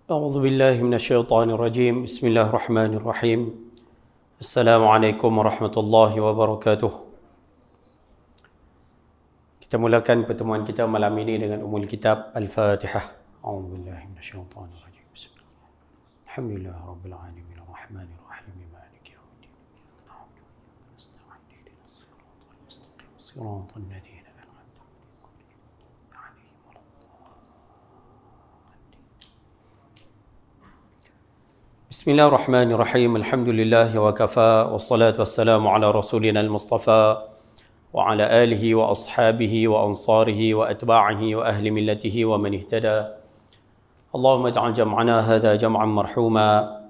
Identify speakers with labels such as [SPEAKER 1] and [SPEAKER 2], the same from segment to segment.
[SPEAKER 1] أعوذ بالله من الشيطان الرجيم. بسم الله الرحمن الرحيم. السلام عليكم ورحمة الله وبركاته. Kita mulakan pertemuan kita malam ini dengan umul kitab Al-Fatihah. A'udzu billahi minasyaitonir rajim. Bismillah. Alhamdulillah rabbil alamin arrahmanir rahim maliki yaumiddin. Na'budu wa nasta'inu ihdinas siratal mustaqim siratal ladzina an'amta 'alaihim Bismillahirrahmanirrahim. Alhamdulillah wa kafa wassalatu wassalamu ala rasulina al-mustafa wa ala alihi wa ashabihi wa ansarihi wa atba'ihi wa ahli millatihi wa man ihtada. Allahumma ij'al jam'ana hadha jam'an marhuma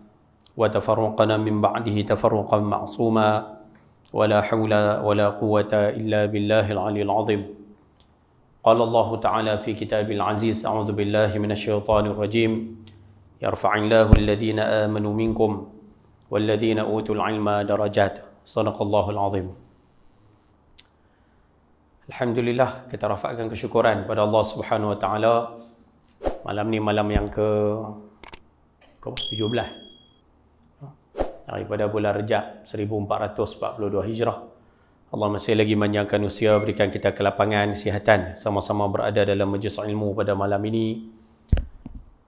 [SPEAKER 1] wa tafarruqana min ba'dihi tafarruqan ma'suma wa la hawla wa la quwwata illa billahil 'aliyyil 'azim. Qala Allah Ta'ala fi kitabil aziz, a'udzu billahi minasyaitonir rajim. Yarfa'illahu alladhina amanu minkum walladhina utul 'ilma darajat. Shadaqallahul 'azim. Alhamdulillah, kita rafakkan kesyukuran pada Allah Subhanahu wa taala. Malam ni malam yang ke-17 daripada bulan Rejab 1442 Hijrah. Allah masih lagi manjangkan usia, berikan kita kelapangan, kesihatan, sama-sama berada dalam majlis ilmu pada malam ini.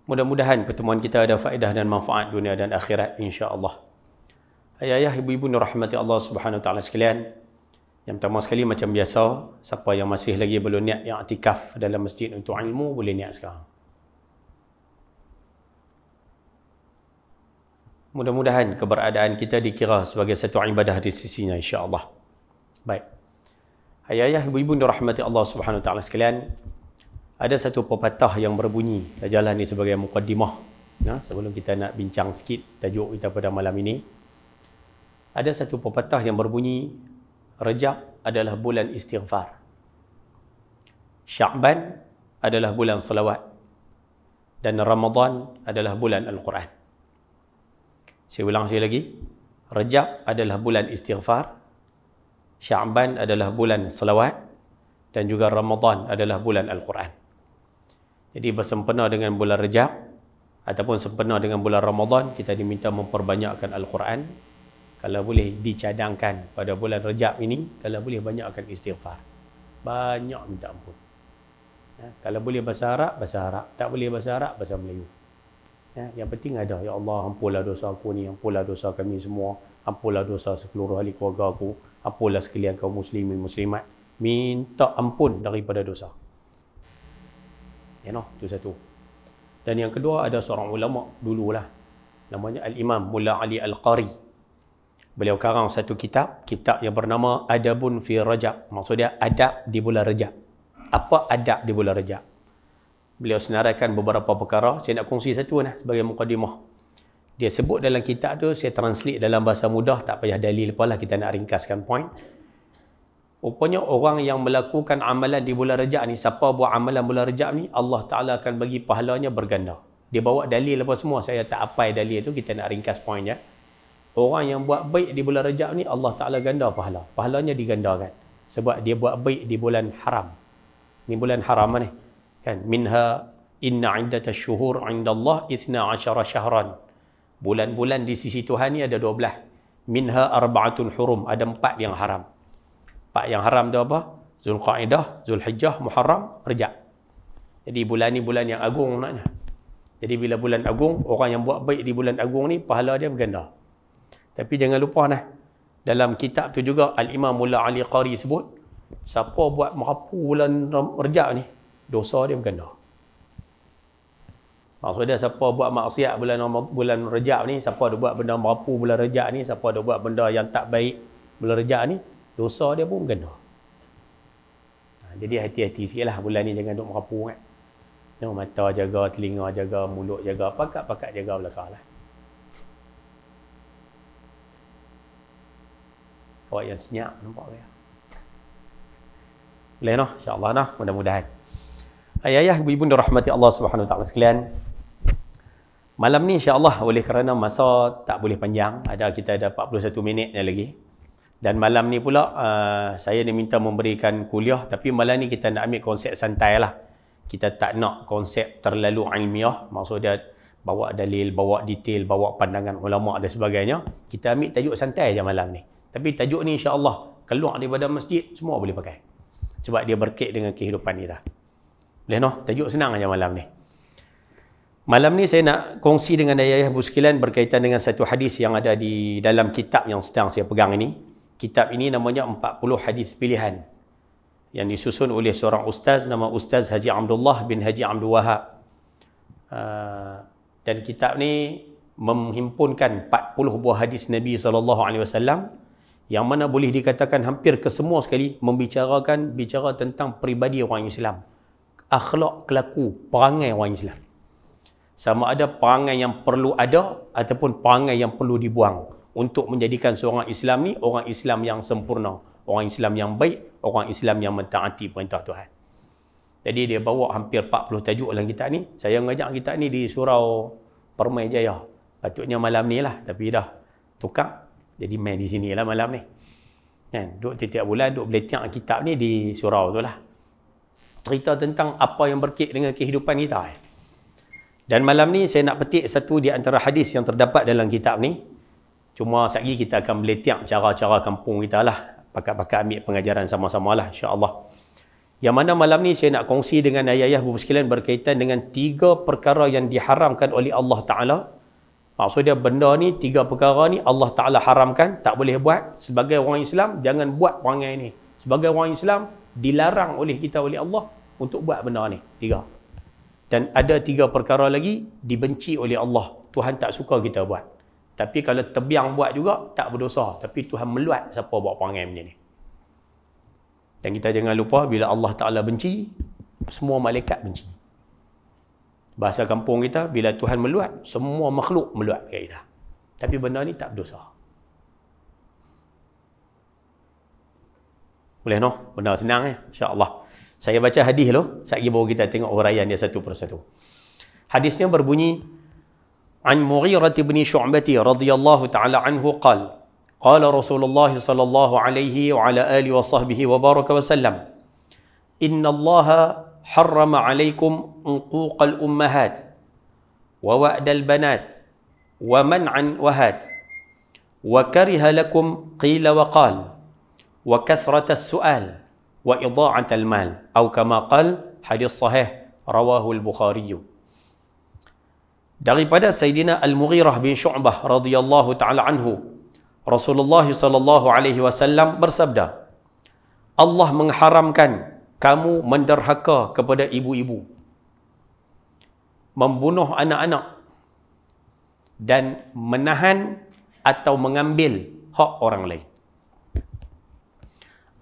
[SPEAKER 1] Mudah-mudahan pertemuan kita ada faedah dan manfaat dunia dan akhirat, insya-Allah. Ayah-ayah, ibu-ibu rahmati Allah Subhanahu wa taala sekalian, yang pertama sekali macam biasa, siapa yang masih lagi belum niat i'tikaf dalam masjid untuk ilmu, boleh niat sekarang. Mudah-mudahan keberadaan kita dikira sebagai satu ibadah di sisinya, insya-Allah. Baik. Ayah-ayah, ibu-ibu rahmati Allah Subhanahu wa taala sekalian, ada satu pepatah yang berbunyi, jalan ni sebagai mukaddimah. Sebelum kita nak bincang sikit tajuk kita pada malam ini. Ada satu pepatah yang berbunyi, Rejab adalah bulan istighfar. Sya'ban adalah bulan salawat. Dan Ramadan adalah bulan Al-Quran. Saya ulang sekali lagi. Rejab adalah bulan istighfar. Sya'ban adalah bulan salawat. Dan juga Ramadan adalah bulan Al-Quran. Jadi bersempena dengan bulan Rejab ataupun sempena dengan bulan Ramadan, kita diminta memperbanyakkan Al-Quran. Kalau boleh dicadangkan pada bulan Rejab ini, kalau boleh banyakkan istighfar. Banyak minta ampun. Kalau boleh bahasa Arab, bahasa Arab. Tak boleh bahasa Arab, bahasa Melayu. Yang penting ada, ya Allah, ampunlah dosa aku ni, ampunlah dosa kami semua, ampunlah dosa seluruh ahli keluarga aku, ampunlah sekalian kaum muslimin muslimat. Minta ampun daripada dosa. Itu satu. Dan yang kedua, ada seorang ulama dululah, namanya Al-Imam Mulla Ali Al-Qari. Beliau karang satu kitab yang bernama Adabun fi Rajab. Maksudnya adab di bulan Rejab. Apa adab di bulan Rejab? Beliau senaraikan beberapa perkara. Saya nak kongsi satu sebagai mukadimah. Dia sebut dalam kitab tu, saya translate dalam bahasa mudah, tak payah dalil apalah, kita nak ringkaskan point. Rupanya orang yang melakukan amalan di bulan Rejab ni, siapa buat amalan bulan Rejab ni, Allah Ta'ala akan bagi pahalanya berganda. Dia bawa dalil apa semua, saya tak apai dalil tu, kita nak ringkas poinnya. Orang yang buat baik di bulan Rejab ni, Allah Ta'ala ganda pahala. Pahalanya digandakan. Sebab dia buat baik di bulan haram. Ni bulan haram ni. Kan? Minha inna iddatash syuhur indallah 12 syahran. Bulan-bulan di sisi Tuhan ni ada 12. Minha arba'atun hurum. Ada 4 yang haram. 4 yang haram tu apa? Zulqa'idah, Zulhijjah, Muharram, Rejab. Jadi bulan ni bulan yang agung naknya. Jadi bila bulan agung, orang yang buat baik di bulan agung ni, pahala dia berganda. Tapi jangan lupa dalam kitab tu juga Al-Imam Mulla Ali Qari sebut, siapa buat merapu bulan Rejab ni, dosa dia berganda. Maksudnya siapa buat maksiat bulan Rejab ni, siapa ada buat benda merapu bulan Rejab ni, siapa ada buat benda yang tak baik bulan Rejab ni, dosa dia pun berganda. Jadi hati-hati sikitlah bulan ni, jangan duk merapu kan. Mata jaga, telinga jaga, mulut jaga, pakat-pakat jaga belakang lah. Awak yang senyap, nampak ke? Boleh insya-Allah mudah-mudahan. Ayah-ayah, ibu-ibu rahmati Allah Subhanahu wa taala sekalian. Malam ni insya-Allah, oleh kerana masa tak boleh panjang, kita ada 41 minit lagi. Dan malam ni pula saya diminta memberikan kuliah, tapi malam ni kita nak ambil konsep santai lah. Kita tak nak konsep terlalu ilmiah, maksudnya bawa dalil, bawa detail, bawa pandangan ulama dan sebagainya. Kita ambil tajuk santai je malam ni. Tapi tajuk ni insya-Allah keluar daripada masjid semua boleh pakai. Sebab dia berkait dengan kehidupan kita. Boleh noh? Tajuk senang aja malam ni. Malam ni saya nak kongsi dengan ayah ibu sekalian berkaitan dengan satu hadis yang ada di dalam kitab yang sedang saya pegang ini. Kitab ini namanya 40 hadis pilihan yang disusun oleh seorang ustaz nama Ustaz Haji Abdullah bin Haji Abdul Wahab. Dan kitab ni menghimpunkan 40 buah hadis Nabi SAW yang mana boleh dikatakan hampir kesemua sekali bicara tentang peribadi orang Islam, akhlak, kelaku, perangai orang Islam. Sama ada perangai yang perlu ada ataupun perangai yang perlu dibuang untuk menjadikan seorang Islam ni orang Islam yang sempurna, orang Islam yang baik, orang Islam yang mentaati perintah Tuhan. Jadi dia bawa hampir 40 tajuk dalam kitab ni. Saya mengajak kitab ni di Surau Permai Jaya. Patutnya malam ni lah, tapi dah tukar. Jadi main di sini lah malam ni. Kan, duduk tiap bulan duduk beletiak kitab ni di surau tu lah. Cerita tentang apa yang berkait dengan kehidupan kita. Dan malam ni saya nak petik satu di antara hadis yang terdapat dalam kitab ni. Cuma sekali kita akan beletiak cara-cara kampung kita lah. Pakat-pakat ambil pengajaran sama-sama lah insya-Allah. Yang mana malam ni saya nak kongsi dengan ayah-ayah ibu sekalian berkaitan dengan 3 perkara yang diharamkan oleh Allah Ta'ala. Maksudnya benda ni, 3 perkara ni Allah Ta'ala haramkan, tak boleh buat. Sebagai orang Islam, jangan buat perangai ni. Sebagai orang Islam, dilarang oleh kita oleh Allah untuk buat benda ni. 3. Dan ada 3 perkara lagi dibenci oleh Allah. Tuhan tak suka kita buat. Tapi kalau terbiang buat juga, tak berdosa. Tapi Tuhan meluat siapa buat perangai macam ni. Dan kita jangan lupa, bila Allah Ta'ala benci, semua malaikat benci. Bahasa kampung kita, bila Tuhan meluat, semua makhluk meluat kat kita. Tapi benda ni tak berdosa. Boleh no? Benda senang ya, insya-Allah. Saya baca hadis dulu, sekali baru kita tengok uraian dia satu persatu. Hadisnya berbunyi, An Mughirah bin Syu'bah radhiyallahu ta'ala anhu qala, qala Rasulullah sallallahu alaihi wa ala alihi wa sahbihi wa baraka wa sallam, Inna Allah harrama alaikum uquqal ummahat wa wa'dal banat wa man'an wahat wa kariha lakum qila wa qal wa kathratas su'al wa idha'atal mal atau kama qal, hadis sahih rawahu al-Bukhari. Daripada Sayyidina Al-Mughirah bin Syu'bah radhiyallahu ta'ala anhu, Rasulullah sallallahu alaihi wasallam bersabda, Allah mengharamkan kamu menderhaka kepada ibu-ibu, membunuh anak-anak dan menahan atau mengambil hak orang lain.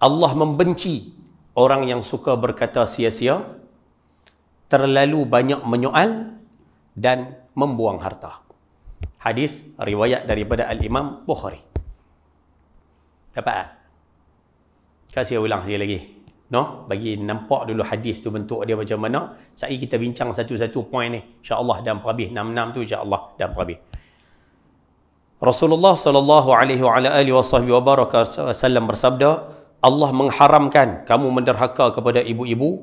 [SPEAKER 1] Allah membenci orang yang suka berkata sia-sia, terlalu banyak menyoal dan membuang harta. Hadis riwayat daripada Al-Imam Bukhari. Dapat? Kasih ulang sekali lagi. No? Bagi nampak dulu hadis tu bentuk dia macam mana. Sekali kita bincang satu-satu poin ni. InsyaAllah dan perhabis. 6-6 tu insyaAllah dan perhabis. Rasulullah sallallahu alaihi wasallam bersabda, Allah mengharamkan kamu menderhaka kepada ibu-ibu,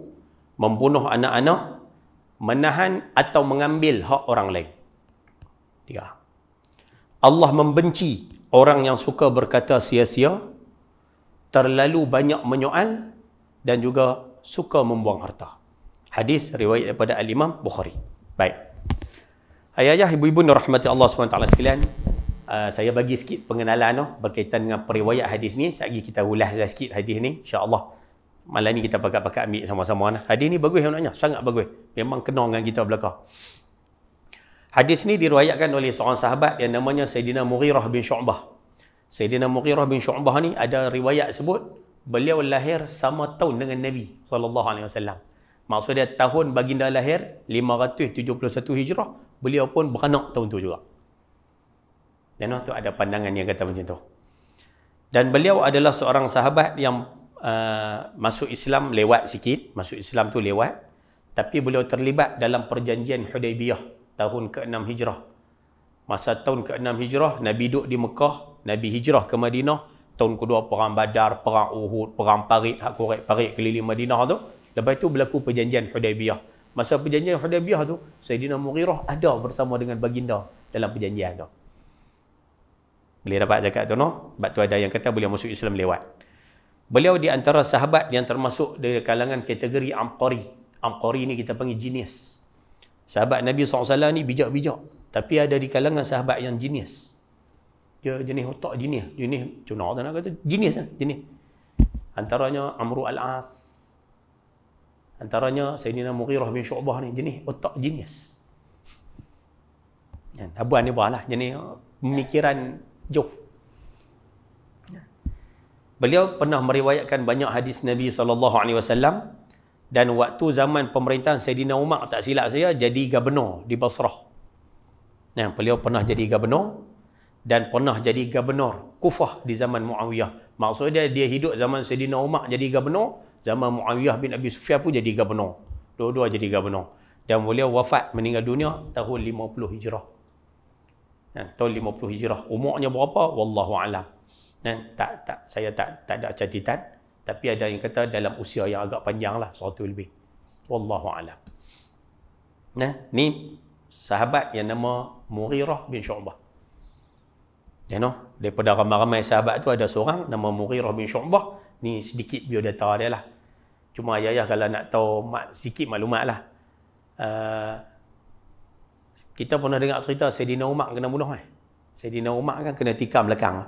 [SPEAKER 1] membunuh anak-anak, menahan atau mengambil hak orang lain. 3. Allah membenci orang yang suka berkata sia-sia, terlalu banyak menyoal dan juga suka membuang harta. Hadis riwayat daripada Al-Imam Bukhari. Baik. Ayah-ayah, ibu-ibu rahmati Allah SWT sekalian, saya bagi sikit pengenalan berkaitan dengan periwayat hadis ni. Sekali kita ulas sikit hadis ni, insya-Allah. Malam ni kita pakat-pakat ambil sama-sama. Hadis ni bagus sebenarnya, sangat bagus. Memang kena dengan kita belaka. Hadis ni diriwayatkan oleh seorang sahabat yang namanya Sayyidina Mughirah bin Syu'bah. Sayyidina Mughirah bin Syu'bah ni ada riwayat sebut beliau lahir sama tahun dengan Nabi SAW. Maksudnya tahun baginda lahir 571 Hijrah, beliau pun beranak tahun tu juga. Dan tu ada pandangan yang kata macam tu. Dan beliau adalah seorang sahabat yang masuk Islam lewat sikit. Masuk Islam tu lewat. Tapi beliau terlibat dalam perjanjian Hudaybiyah tahun ke-6 Hijrah. Masa tahun ke-6 Hijrah, Nabi duduk di Mekah, Nabi hijrah ke Madinah. Tahun kedua perang Badar, perang Uhud, perang Parit, hak korek parit keliling Madinah tu. Lepas tu berlaku perjanjian Hudaybiyah. Masa perjanjian Hudaybiyah tu, Sayyidina Mughirah ada bersama dengan baginda dalam perjanjian tu. Boleh dapat zakat tu, no? Sebab tu ada yang kata beliau masuk Islam lewat. Beliau di antara sahabat yang termasuk dari kalangan kategori Amqari. Amqari ni kita panggil jenius. Sahabat Nabi SAW ni bijak-bijak. Tapi ada di kalangan sahabat yang jenius. Dia jenis otak jenius. Jenis, cuma nak kata jenius lah. Jenis. Antaranya Amru al-As. Antaranya Sayyidina Mughirah bin Syu'bah ni jenis otak jenius. Habuan ni lah, jenis pemikiran jauh. Beliau pernah meriwayatkan banyak hadis Nabi SAW dan waktu zaman pemerintahan Sayyidina Umar, tak silap saya, jadi gubernur di Basrah. Beliau pernah jadi gubernur dan pernah jadi gubernur Kufah di zaman Muawiyah. Maksudnya dia hidup zaman Sayyidina Umar jadi gubernur, zaman Muawiyah bin Abi Sufyan pun jadi gubernur. Dua-dua jadi gubernur. Dan beliau wafat meninggal dunia tahun 50 Hijrah. Tahun 50 Hijrah. Umurnya berapa? Wallahu a'lam. Saya tak ada catatan, tapi ada yang kata dalam usia yang agak panjang lah, 100 lebih. Wallahu a'lam. Ni sahabat yang nama Mughirah bin Syu'bah. Daripada ramai-ramai sahabat tu ada seorang nama Mughirah bin Syu'bah. Ni sedikit biodata dia lah. Cuma ayah kalau nak tahu sedikit maklumat lah. Kita pernah dengar cerita Sayyidina Umar kena bunuh. Sayyidina Umar kan kena tikam belakang.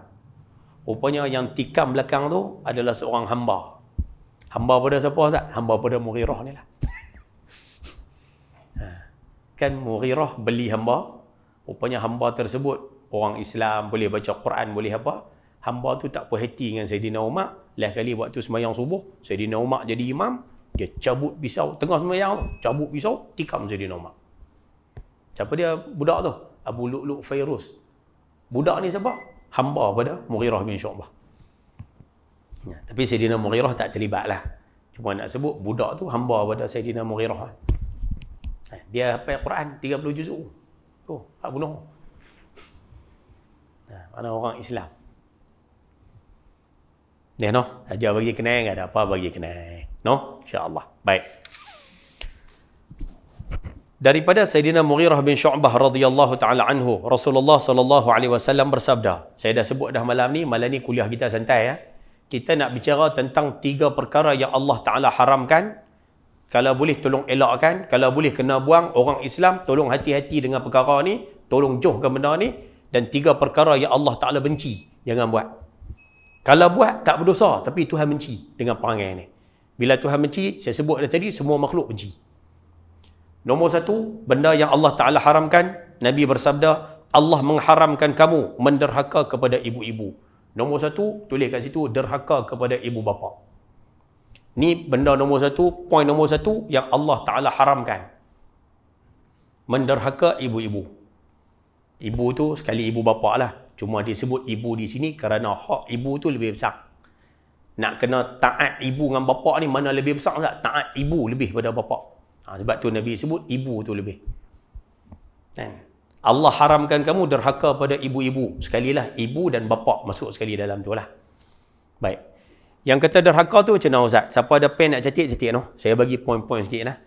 [SPEAKER 1] Rupanya yang tikam belakang tu adalah seorang hamba. Hamba pada siapa tak? Hamba pada Mughirah ni lah. Kan Mughirah beli hamba. Rupanya hamba tersebut orang Islam, boleh baca Quran, boleh apa. Hamba tu tak puas hati dengan Sayyidina Umar. Last kali waktu sembahyang subuh, Sayyidina Umar jadi imam, dia cabut pisau tengah sembahyang tu, cabut pisau, tikam Sayyidina Umar. Siapa dia budak tu? Abu Lu'lu' Fairuz. Budak ni siapa? Hamba pada Mughirah bin Syu'bah. Tapi Sayyidina Mughirah tak terlibat lah. Cuma nak sebut budak tu hamba pada Sayyidina Mughirah. Dia hafal Quran 30 juzuk. Tak bunuh. Mana orang Islam. Ni saja bagi kenal, tak ada apa bagi kenal. InsyaAllah. Baik. Daripada Sayyidina Mughirah bin Syu'bah radhiyallahu ta'ala anhu, Rasulullah sallallahu alaihi wasallam bersabda. Saya dah sebut dah malam ni kuliah kita santai ya. Kita nak bicara tentang 3 perkara yang Allah Ta'ala haramkan. Kalau boleh tolong elakkan, kalau boleh kena buang. Orang Islam tolong hati-hati dengan perkara ni, tolong jauhkan benda ni. Dan 3 perkara yang Allah Ta'ala benci, jangan buat. Kalau buat tak berdosa, tapi Tuhan benci dengan perangai ni. Bila Tuhan benci, saya sebut dah tadi, semua makhluk benci. Nombor 1, benda yang Allah Ta'ala haramkan, Nabi bersabda, Allah mengharamkan kamu menderhaka kepada ibu-ibu. Nombor 1, tulis kat situ, derhaka kepada ibu bapa. Ni benda nombor 1, poin nombor 1 yang Allah Ta'ala haramkan. Menderhaka ibu-ibu. Ibu tu sekali ibu bapa lah. Cuma disebut ibu di sini kerana hak ibu tu lebih besar. Nak kena taat ibu dengan bapa ni mana lebih besar tak? Taat ibu lebih pada bapa. Sebab tu Nabi sebut ibu tu lebih. Allah haramkan kamu derhaka pada ibu-ibu. Sekalilah ibu dan bapa masuk sekali dalam tu lah. Baik. Yang kata derhaka tu macam mana Ustaz? Siapa ada pen nak catik-catik no? Saya bagi poin-poin sikit lah.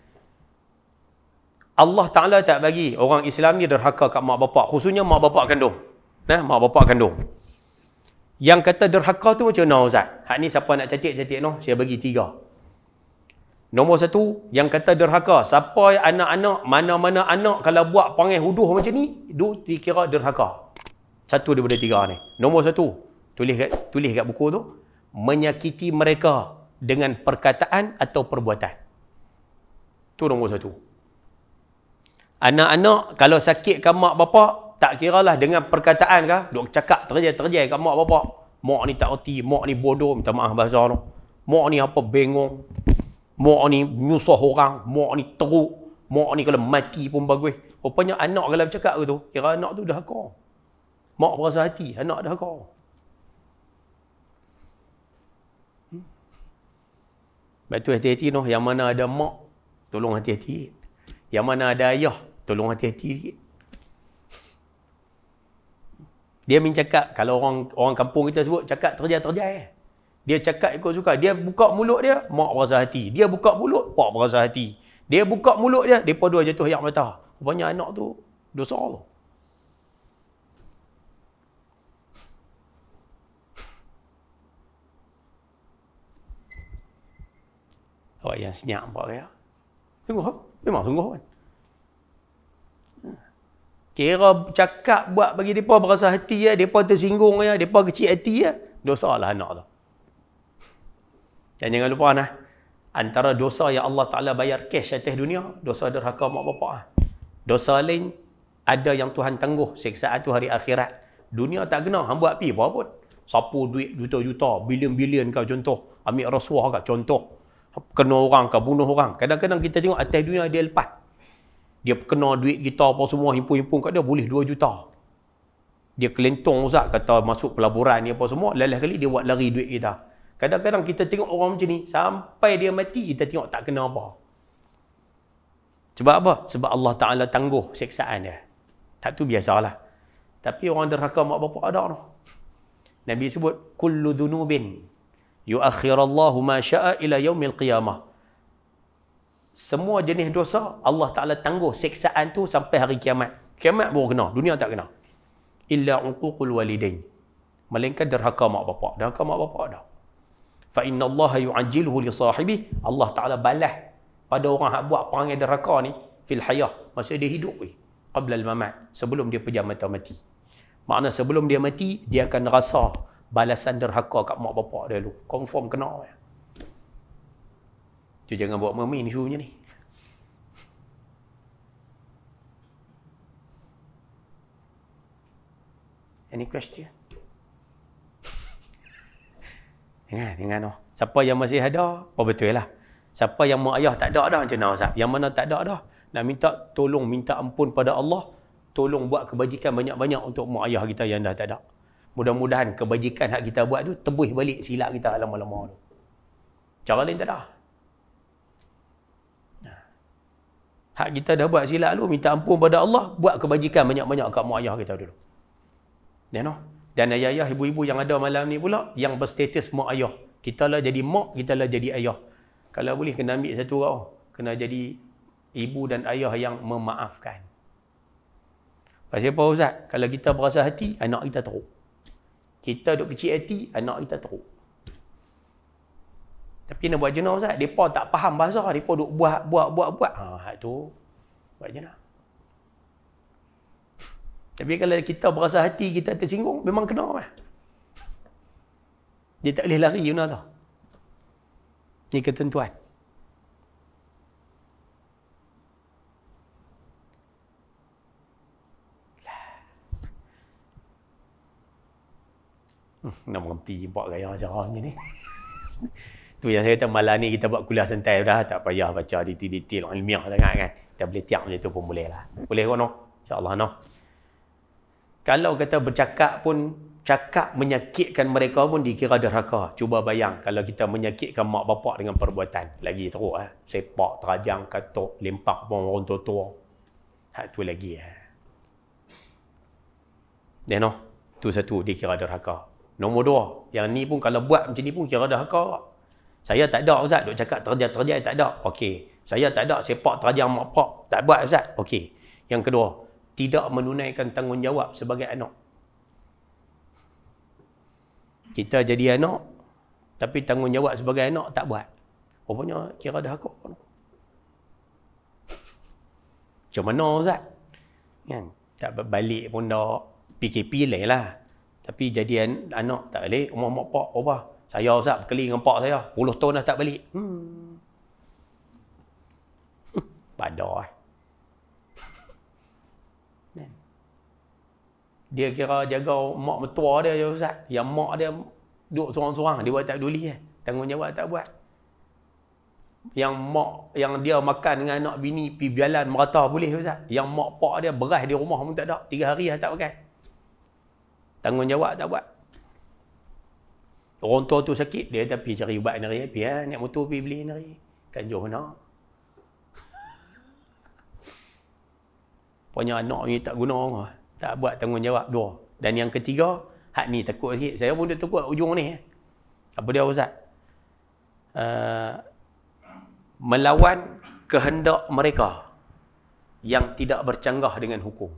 [SPEAKER 1] Allah Ta'ala tak bagi orang Islam ni derhaka kat mak bapak. Khususnya mak bapak kandung. Mak bapak kandung. Yang kata derhaka tu macam mana Ustaz? Hak ni siapa nak catik-catik no? Saya bagi 3. Nombor 1, yang kata derhaka. Siapa anak-anak, mana-mana anak kalau buat panggil huduh macam ni, itu dikira derhaka. 1 daripada 3 ni. Nombor 1, tulis kat buku tu. Menyakiti mereka dengan perkataan atau perbuatan. Tu nombor 1. Anak-anak kalau sakitkan mak bapak, tak kiralah dengan perkataan kah, duk cakap terjai-terjai kat mak bapak. Mak ni tak erti, mak ni bodoh, minta maaf bahasa tu. Mak ni apa bengong. Mak ni nyusah orang, mak ni teruk, mak ni kalau mati pun bagus. Rupanya anak kalau bercakap tu, kira anak tu dah hakar. Mak berasa hati, anak dah hakar. Sebab tu hati-hati noh, yang mana ada mak, tolong hati-hati. Yang mana ada ayah, tolong hati-hati. Dia cakap, kalau orang kampung kita sebut, cakap terjai-terjai. Dia cakap ikut suka. Dia buka mulut dia, mak berasa hati. Dia buka mulut, pak berasa hati. Dia buka mulut dia, mereka dua jatuh air mata. Rupanya anak tu dosa tu. Awak yang senyap nampak kaya. Sungguh, memang sungguh kan. Kira cakap buat bagi mereka berasa hati ya, mereka tersinggung ya, mereka kecil hati ya, dosa lah anak tu. Dan jangan lupa nah, antara dosa yang Allah Ta'ala bayar cash atas dunia, dosa derhaka mak bapak. Dosa lain, ada yang Tuhan tangguh siksaan tu hari akhirat. Dunia tak kena, hang buat apa pun. Sapu duit juta-juta, bilion-bilion kau contoh. Ambil rasuah kau contoh. Kena orang kau, bunuh orang. Kadang-kadang kita tengok atas dunia dia lepas. Dia kena duit kita apa semua, himpun-himpun kat dia, boleh 2 juta. Dia kelentong Ustaz, kata masuk pelaburan ni apa semua, lelah kali dia buat lari duit kita. Kadang-kadang kita tengok orang macam ni, sampai dia mati, kita tengok tak kena apa. Sebab apa? Sebab Allah Ta'ala tangguh siksaan dia. Tak tu biasalah. Tapi orang derhaka mak bapak ada tu. Nabi sebut, kullu dhunubin yuakhirallahu ma sya'a ila yaumil qiyamah. Semua jenis dosa, Allah Ta'ala tangguh siksaan tu sampai hari kiamat. Kiamat baru kena, dunia tak kena. Illa uququl walidain. Melainkan derhaka mak bapak. Derhaka mak bapak ada. Fa inna Allah yu'ajjiluhu li sahibi. Allah Ta'ala balas pada orang yang buat perangai derhaka ni fil hayah, masa dia hidup qabla al-mamat, sebelum dia pejam mata mati. Makna sebelum dia mati, dia akan rasa balasan derhaka kat mak bapak dia dulu. Confirm kena. Tu jangan buat main isu macam ni. Any question? Jangan noh. Siapa yang masih ada, apa betul lah. Siapa yang mak ayah tak ada dah, macam mana Ustaz? Yang mana tak ada dah, nak minta tolong, minta ampun pada Allah, tolong buat kebajikan banyak-banyak untuk mak ayah kita yang dah tak ada. Mudah-mudahan kebajikan hak kita buat tu tebus balik silap kita lama-lama tu. Cara lain tak ada. Hak kita dah buat silap lu, minta ampun pada Allah, buat kebajikan banyak-banyak kat mak ayah kita dulu. Dan ayah-ayah, ibu-ibu yang ada malam ni pula, yang berstatus mak ayah. Kita lah jadi mak, kita lah jadi ayah. Kalau boleh kena ambil satu orang. Kena jadi ibu dan ayah yang memaafkan. Pasal apa Ustaz? Kalau kita berasa hati, anak kita teruk. Kita duk kecil hati, anak kita teruk. Tapi nak buat jenah Ustaz, mereka tak faham bahasa, mereka duk buat. Hak tu, buat jenah. Tapi kalau kita berasa hati, kita tersinggung, memang kena lah. Dia tak boleh lari benda tu. Ini ketentuan. Nak berhenti buat gaya macam ni. Tu yang saya kata malam ni kita buat kuliah santai dah, tak payah baca detail-detail ilmiah sangat kan. Kita boleh tiap macam tu pun boleh lah. Boleh kan no? InsyaAllah no. Kalau kata bercakap pun, cakap menyakitkan mereka pun dikira derhaka. Cuba bayang kalau kita menyakitkan mak bapak dengan perbuatan. Lagi teruk sepak, terajang, katuk, lempak pun orang tua-tua. Hak tu lagi Then no, tu satu dikira derhaka. Nombor dua, yang ni pun kalau buat macam ni pun kira derhaka. Saya tak ada Ustaz, duk cakap terjang tak ada. Okey. Saya tak ada sepak terajang mak bapak, tak buat Ustaz. Okey. Yang kedua, tidak menunaikan tanggungjawab sebagai anak. Kita jadi anak, tapi tanggungjawab sebagai anak tak buat. Rupanya kira derhaka. Macam mana Ustaz? Kan? Tak balik pun dah. PKP lain lah. Tapi jadi anak tak balik, rumah mak pak apa? Saya Ustaz berkeli dengan pak saya, 10 tahun dah tak balik. Badai. Dia kira jaga mak mertua dia je Ustaz. Yang mak dia duduk sorang-sorang, dia buat tak peduli tanggungjawab tak buat. Yang mak, yang dia makan dengan anak bini pergi berjalan merata boleh Ustaz. Yang mak pak dia beras di rumah pun tak ada, 3 hari dah tak makan. Tanggungjawab tak buat. Orang tua tu sakit, dia tapi cari ubat nari, pergi naik motor pergi beli nari. Kan jauh nak. Punya anak ni tak guna, tak buat tanggungjawab dua. Dan yang ketiga, hak ni takut sikit. Saya pun dah takut ujung ni. Apa dia Ustaz? Melawan kehendak mereka yang tidak bercanggah dengan hukum.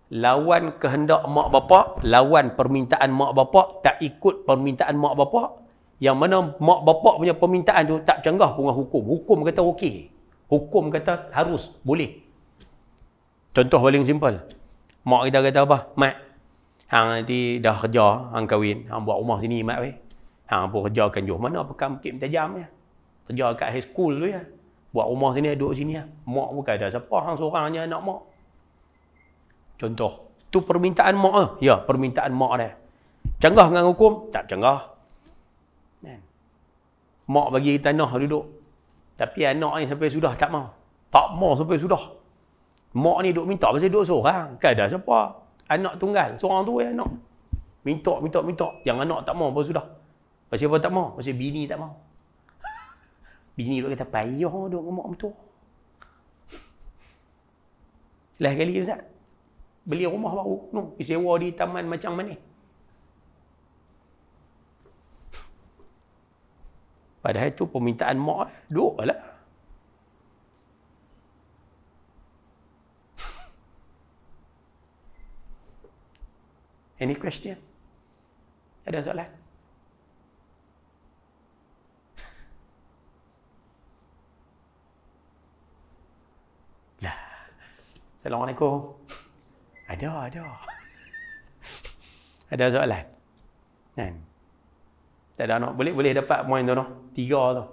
[SPEAKER 1] Lawan kehendak mak bapak, lawan permintaan mak bapak, tak ikut permintaan mak bapak, yang mana mak bapak punya permintaan tu tak canggah dengan hukum. Hukum kata okey. Hukum kata harus, boleh. Contoh paling simple. Mak kita kata apa? Mat, hang nanti dah kerja, hang kahwin, hang buat rumah sini mat weh. Hang pun kerja kan jauh mana pekan Bukit Mentajam ya. Kerja kat high school tu ya. Buat rumah sini, duduk sini ya. Mak bukan ada siapa, hang seorang je anak mak. Contoh, tu permintaan mak ah. Ya, permintaan mak dia. Canggah dengan hukum? Tak canggah. Mak bagi tanah duduk. Tapi anak ni sampai sudah tak mau. Tak mau sampai sudah. Mak ni duk minta pasal duduk seorang. Kan ada siapa? Anak tunggal. Seorang tu anak. Minta. Yang anak tak mau pun sudah. Pasal apa tak mau? Pasal bini tak mau. Bini duk kata payah duk dengan mak mentua. Last kali Ustaz, beli rumah baru. Sewa di taman macam mana? Padahal itu permintaan mak. Duduk lah. Any question? Ada soalan? Lah. Assalamualaikum. Ada. Ada soalan? Kan? Tak ada anak. Boleh dapat poin tu noh. 3 tu.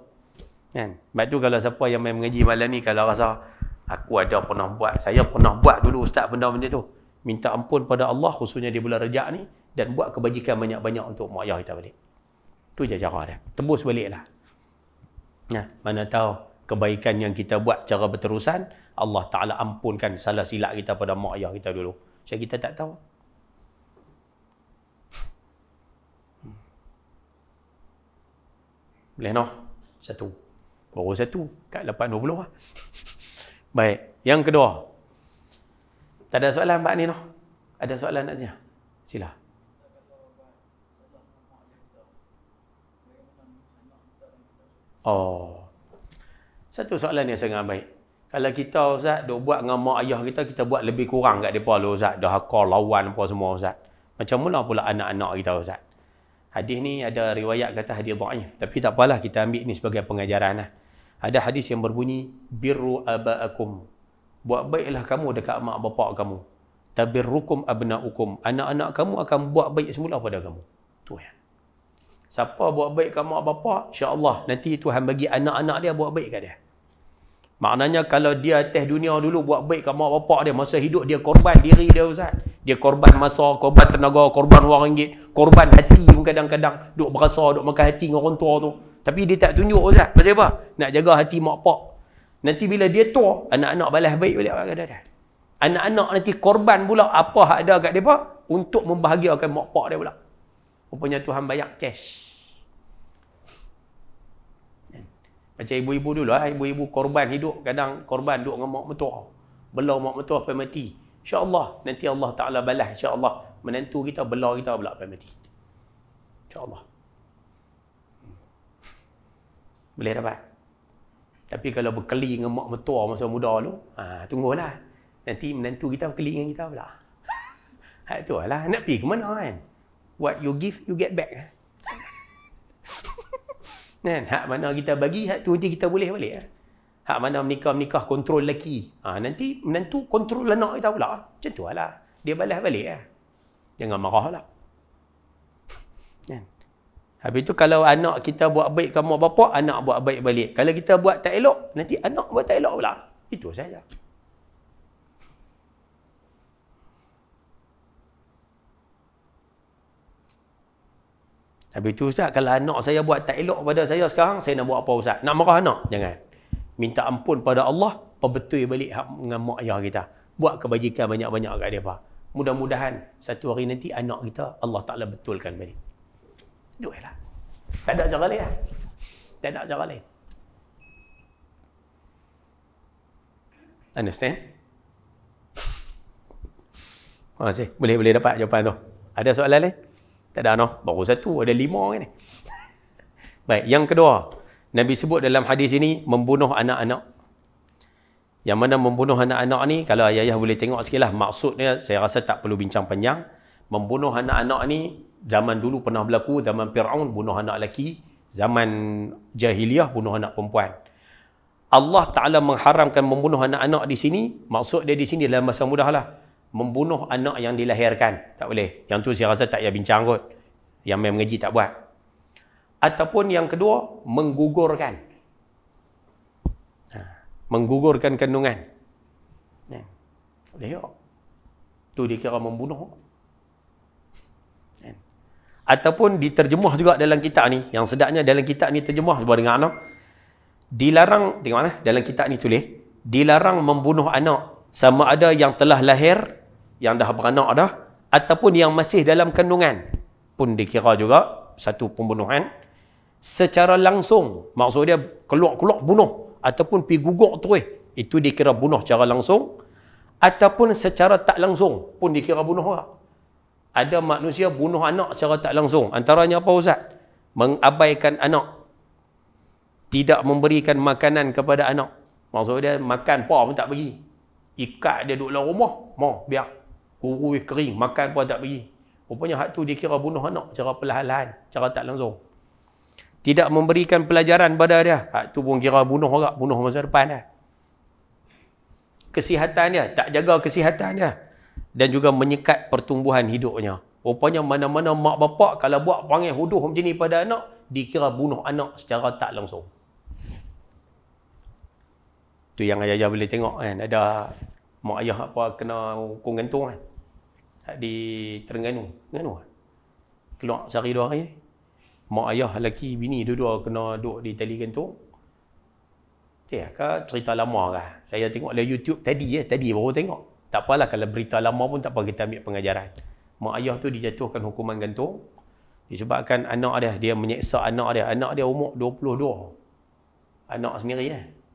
[SPEAKER 1] Kan? Sebab tu kalau siapa yang main mengaji malam ni, kalau rasa aku ada pernah buat, saya pernah buat dulu Ustaz benda tu. Minta ampun pada Allah khususnya di bulan Rejab ni dan buat kebajikan banyak-banyak untuk mak ayah kita balik. Tu je cara dia. Tebus baliklah. Nah, mana tahu kebaikan yang kita buat cara berterusan, Allah Ta'ala ampunkan salah silap kita pada mak ayah kita dulu. Saya kita tak tahu. Boleh noh? 1. Baru 1. Kat 8.20 lah. Baik. Yang kedua. Tak ada soalan Pak ni noh? Ada soalan nak tanya? Sila. Oh. Satu soalan yang sangat baik. Kalau kita Ustaz duk buat dengan mak ayah kita buat lebih kurang kat depa lu Ustaz. Dah hakar lawan apa semua Ustaz. Macam mana pula anak-anak kita Ustaz? Hadis ni ada riwayat kata hadis dhaif, tapi tak apalah, kita ambil ni sebagai pengajaran lah. Ada hadis yang berbunyi birru abaakum. Buat baiklah kamu dekat mak bapak kamu. Tabirrukum abnaukum. Anak-anak kamu akan buat baik semula pada kamu. Tu ya. Siapa buat baik kat mak bapak, insya-Allah nanti Tuhan bagi anak-anak dia buat baik kat dia. Maknanya kalau dia atas dunia dulu buat baik kat mak bapak dia, masa hidup dia korban diri dia Ustaz. Dia korban masa, korban tenaga, korban wang ringgit, korban hati pun kadang-kadang. Duk berasa, duk makan hati dengan orang tua tu. Tapi dia tak tunjuk Ustaz. Pasal apa? Nak jaga hati mak pak. Nanti bila dia tua, anak-anak balas baik balik kat dia. Anak-anak nanti korban pula apa hak ada kat dia untuk membahagiakan mak pak dia pula. Rupanya Tuhan bayar cash. Macam ibu-ibu dulu lah, ibu-ibu korban hidup, kadang korban duduk dengan mak mertua. Belau mak mertua sampai mati. InsyaAllah, nanti Allah Ta'ala balas. InsyaAllah, menantu kita, belau kita pula sampai mati. InsyaAllah. Boleh dapat. Tapi kalau berkeli dengan mak mertua masa muda tu, tunggulah. Nanti menantu kita berkeli dengan kita pula. Tu lah, nak pergi ke mana kan? What you give, you get back. Kan? Hak mana kita bagi, hak tu nanti kita boleh balik. Hak mana menikah kontrol lelaki. Nanti menantu kontrol anak kita pula. Macam tu lah. Dia balas balik. Jangan marah lah. Kan? Habis tu kalau anak kita buat baik ke mak bapak, anak buat baik balik. Kalau kita buat tak elok, nanti anak buat tak elok pula. Itu saja. Habis tu Ustaz, kalau anak saya buat tak elok pada saya sekarang, saya nak buat apa Ustaz? Nak marah anak? Jangan. Minta ampun pada Allah, perbetul balik dengan mak ayah kita. Buat kebajikan banyak-banyak kat mereka. Mudah-mudahan satu hari nanti anak kita Allah Ta'ala betulkan balik. Itu lah. Tak ada cara lain lah. Tak ada cara lain. Understand? Terima kasih. Boleh dapat jawapan tu. Ada soalan lain? Tak ada noh. Baru satu, ada 5 kan ni. Baik, yang kedua, Nabi sebut dalam hadis ini membunuh anak-anak. Yang mana membunuh anak-anak ni, kalau ayah-ayah boleh tengok sikit lah, maksudnya saya rasa tak perlu bincang panjang. Membunuh anak-anak ni, zaman dulu pernah berlaku, zaman Fir'aun bunuh anak lelaki, zaman jahiliyah bunuh anak perempuan. Allah Ta'ala mengharamkan membunuh anak-anak di sini, maksud dia di sini dalam bahasa mudah lah, membunuh anak yang dilahirkan. Tak boleh. Yang tu saya rasa tak payah bincang kot. Yang main mengaji tak buat. Ataupun yang kedua, menggugurkan. Menggugurkan kandungan. Boleh tak? Tu dikira membunuh. Ataupun diterjemah juga dalam kitab ni. Yang sedapnya dalam kitab ni terjemah. Cuba dengar no? Dilarang, tengok mana? Dalam kitab ni tulis. Dilarang membunuh anak. Sama ada yang telah lahir, yang dah beranak dah. Ataupun yang masih dalam kandungan. Pun dikira juga satu pembunuhan. Secara langsung. Maksud dia keluar-keluar bunuh. Ataupun pergi gugur terus. Itu dikira bunuh secara langsung. Ataupun secara tak langsung. Pun dikira bunuh juga. Ada manusia bunuh anak secara tak langsung. Antaranya apa Ustaz? Mengabaikan anak. Tidak memberikan makanan kepada anak. Maksud dia makan apa pun tak bagi. Ikat dia duduk dalam rumah. Mau biar kurus kering. Makan pun tak bagi. Rupanya hak tu dikira bunuh anak secara perlahan-lahan. Secara tak langsung. Tidak memberikan pelajaran pada dia. Hak tu pun kira bunuh juga. Bunuh masa depan dia. Kesihatan dia. Tak jaga kesihatan dia. Dan juga menyekat pertumbuhan hidupnya. Rupanya mana-mana mak bapak kalau buat perangai huduh macam ni pada anak, dikira bunuh anak secara tak langsung. Tu yang ayah-ayah boleh tengok kan. Ada mak ayah apa kena hukum gantung kan. Di Terengganu. Keluar sehari 2 hari ni. Mak ayah lelaki bini dua-dua kena duduk di tali gantung. Ke cerita lama kah? Saya tengok dalam YouTube tadi baru tengok. Tak apalah kalau berita lama pun tak apa, kita ambil pengajaran. Mak ayah tu dijatuhkan hukuman gantung disebabkan anak dia menyeksa anak dia. Anak dia umur 22. Anak sendiri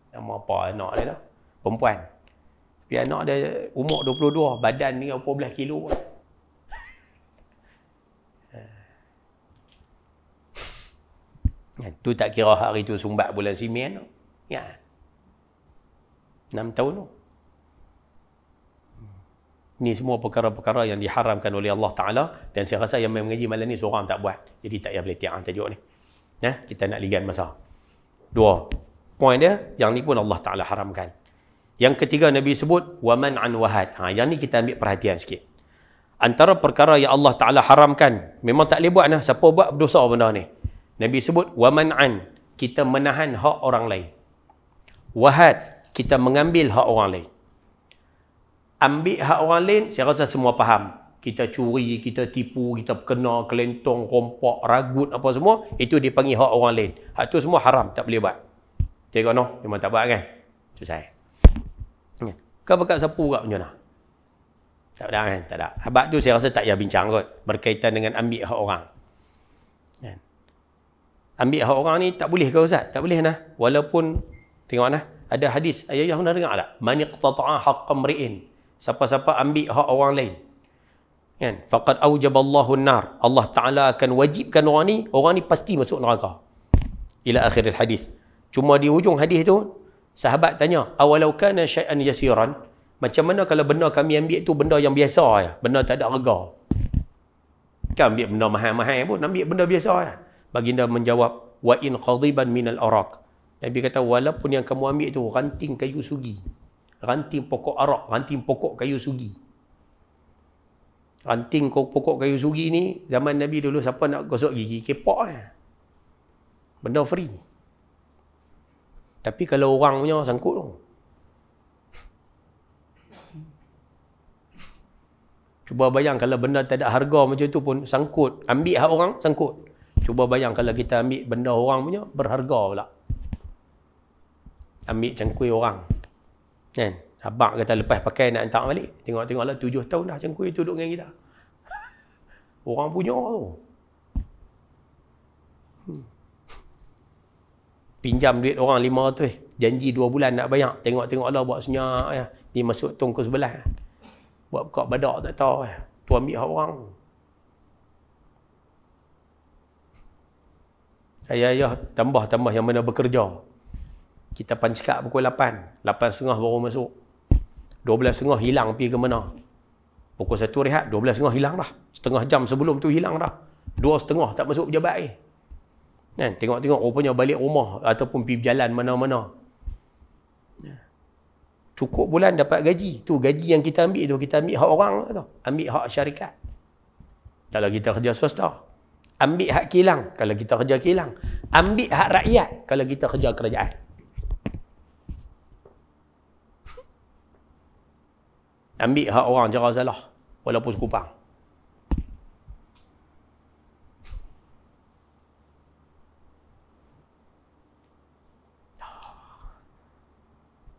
[SPEAKER 1] Nama apa anak dia tu? Perempuan. Tapi anak dia umur 22, badan 14 kilo. Tu tak kira hari tu sumbat bulan Simen tu. Ya. 6 tahun tu. Ni semua perkara-perkara yang diharamkan oleh Allah Ta'ala. Dan saya rasa yang mengaji malam ni seorang tak buat. Jadi tak payah boleh tiang tajuk ni. Kita nak ligan masa. 2 poin dia, yang ni pun Allah Ta'ala haramkan. Yang ketiga Nabi sebut, وَمَنْعًا وَهَدْ. Yang ni kita ambil perhatian sikit. Antara perkara yang Allah Ta'ala haramkan, memang tak boleh buat lah. Siapa buat berdosa benda ni. Nabi sebut, وَمَنْعًا. Kita menahan hak orang lain. وَهَدْ. Kita mengambil hak orang lain. Ambil hak orang lain, saya rasa semua faham. Kita curi, kita tipu, kita kena kelentong, rompak, ragut, apa semua. Itu dipanggil hak orang lain. Hak tu semua haram, tak boleh buat. Tengok no, memang tak buat kan? Selesai. Kau bakal sapu kat macam mana? Tak ada kan? Tak ada. Habak tu saya rasa tak payah bincang kot. Berkaitan dengan ambil hak orang. Ambil hak orang ni tak boleh ke Ustaz? Tak boleh nah. Walaupun, tengok nah. Ada hadis, ayah pernah dengar tak? Man iqtata'a haqqa mri'in. Siapa-siapa ambil hak orang lain. Kan? Faqad aujaballahu an-nar. Allah Ta'ala akan wajibkan orang ni pasti masuk neraka. Ila akhiril hadis. Cuma di ujung hadis tu, sahabat tanya, awalau kana syai'an yasiran, macam mana kalau benda kami ambil tu benda yang biasa ya? Benda tak ada harga. Kan ambil benda mahal-mahal pun, ambil benda biasa ya? Baginda menjawab, wa in qadiban minal araq. Nabi kata, walaupun yang kamu ambil tu ranting kayu sugi. Ranting pokok arak, ranting pokok kayu sugi. Ranting pokok kayu sugi ni, zaman Nabi dulu siapa nak gosok gigi, kepak benda free. Tapi kalau orang punya sangkut tu. Cuba bayang kalau benda tak ada harga macam tu pun sangkut. Ambil hak orang, sangkut. Cuba bayang kalau kita ambil benda orang punya, berharga pula. Ambil cangkui orang. Kan? Abang kata lepas pakai nak hantar balik. Tengok-tengoklah 7 tahun dah cangkui tu duduk dengan kita. Orang punya tu. Pinjam duit orang 500. Janji 2 bulan nak bayar. Tengok-tengoklah buat senyap. Dia masuk tongkos sebelah. Buat buka badak tak tahu. Tu ambil hak orang. Ayah tambah yang mana bekerja. Kita pancikak pukul 8. 8.30 baru masuk. 12.30 hilang pergi ke mana. Pukul 1 rehat, 12.30 hilang dah. Setengah jam sebelum tu hilang dah. 2.30 tak masuk pejabat Kan? Tengok-tengok rupanya balik rumah ataupun pergi berjalan mana-mana. Cukup bulan dapat gaji. Tu gaji yang kita ambil tu, kita ambil hak orang tu. Ambil hak syarikat. Kalau kita kerja swasta. Ambil hak kilang kalau kita kerja kilang. Ambil hak rakyat kalau kita kerja kerajaan. Ambil hak orang cara salah walaupun sekupang.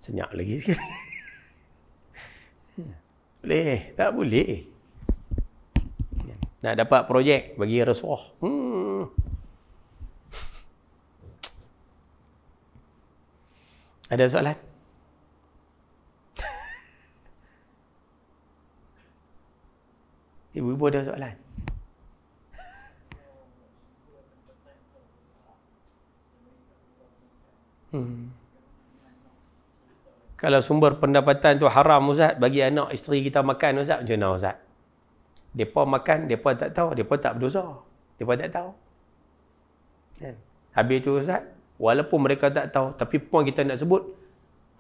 [SPEAKER 1] Senyap lagi sikit. Boleh, tak boleh. Nak dapat projek bagi rasuah. Ada soalan? Ibu-ibu ada soalan? Kalau sumber pendapatan tu haram Ustaz, bagi anak isteri kita makan Ustaz, macam mana Ustaz? Mereka makan, mereka tak tahu, mereka tak berdosa. Mereka tak tahu. Kan? Habis tu Ustaz, walaupun mereka tak tahu, tapi point kita nak sebut,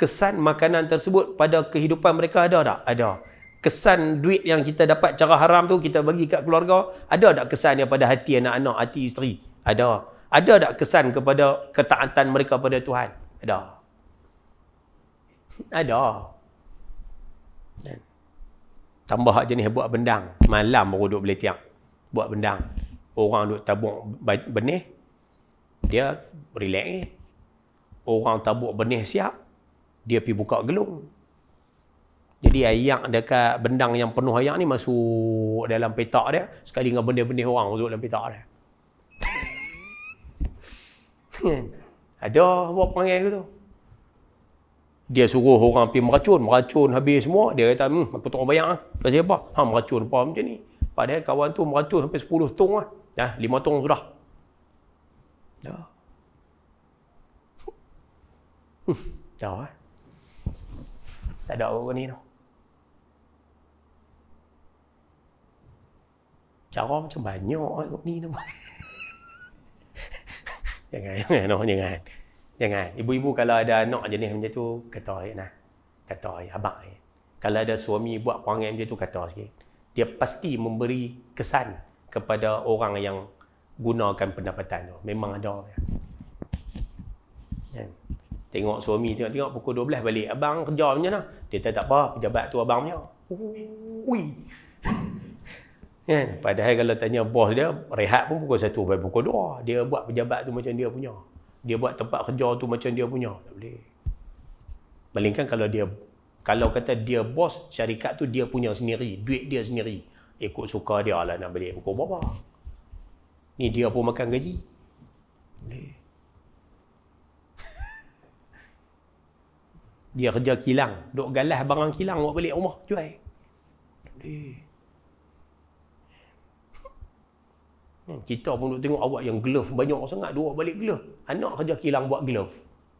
[SPEAKER 1] kesan makanan tersebut pada kehidupan mereka ada tak? Ada. Kesan duit yang kita dapat cara haram tu, kita bagi kat keluarga, ada tak kesan dia pada hati anak-anak, hati isteri? Ada. Ada tak kesan kepada ketaatan mereka pada Tuhan? Ada. Ada. Tambah hak jenis buat bendang. Malam baru duduk beletiak. Buat bendang. Orang duduk tabung benih. Dia relax. Orang tabuk benih siap. Dia pergi buka gelung. Jadi ayak dekat bendang yang penuh ayak ni masuk dalam petak dia. Sekali dengan benih-benih orang masuk dalam petak dia. Ada buat perangai tu. Dia suruh orang pergi meracun habis semua. Dia kata, aku tak bayar lah. Pasal apa? Meracun apa macam ni. Padahal kawan tu meracun sampai 10 tong lah. 5 tong sudah. Dah. Dah lah. Tak ada orang ni tau. Cara macam banyak orang ni tau. Jangan. Ibu-ibu kalau ada anak jenis macam tu, kata ayat nah. Kata ayat, abang ayat. Kalau ada suami buat perangai macam tu, kata sikit. Dia pasti memberi kesan kepada orang yang gunakan pendapatan tu. Memang ada. Tengok suami, tengok pukul 12 balik. Abang kerja macam mana? Dia tak apa, pejabat tu abang punya. Ui. Padahal kalau tanya bos dia, rehat pun pukul 1 sampai pukul 2. Dia buat pejabat tu macam dia punya. Dia buat tempat kerja tu macam dia punya. Tak boleh. Melainkan kalau kata dia bos, syarikat tu dia punya sendiri. Duit dia sendiri. Ikut suka dia lah nak balik pukul berapa. Ni dia pun makan gaji. Boleh. Dia kerja kilang. Duk galas barang kilang buat balik rumah. Jual. Tak boleh. Kita pun duk tengok awak yang glove banyak sangat. Duk balik glove. Anak kerja kilang buat glove.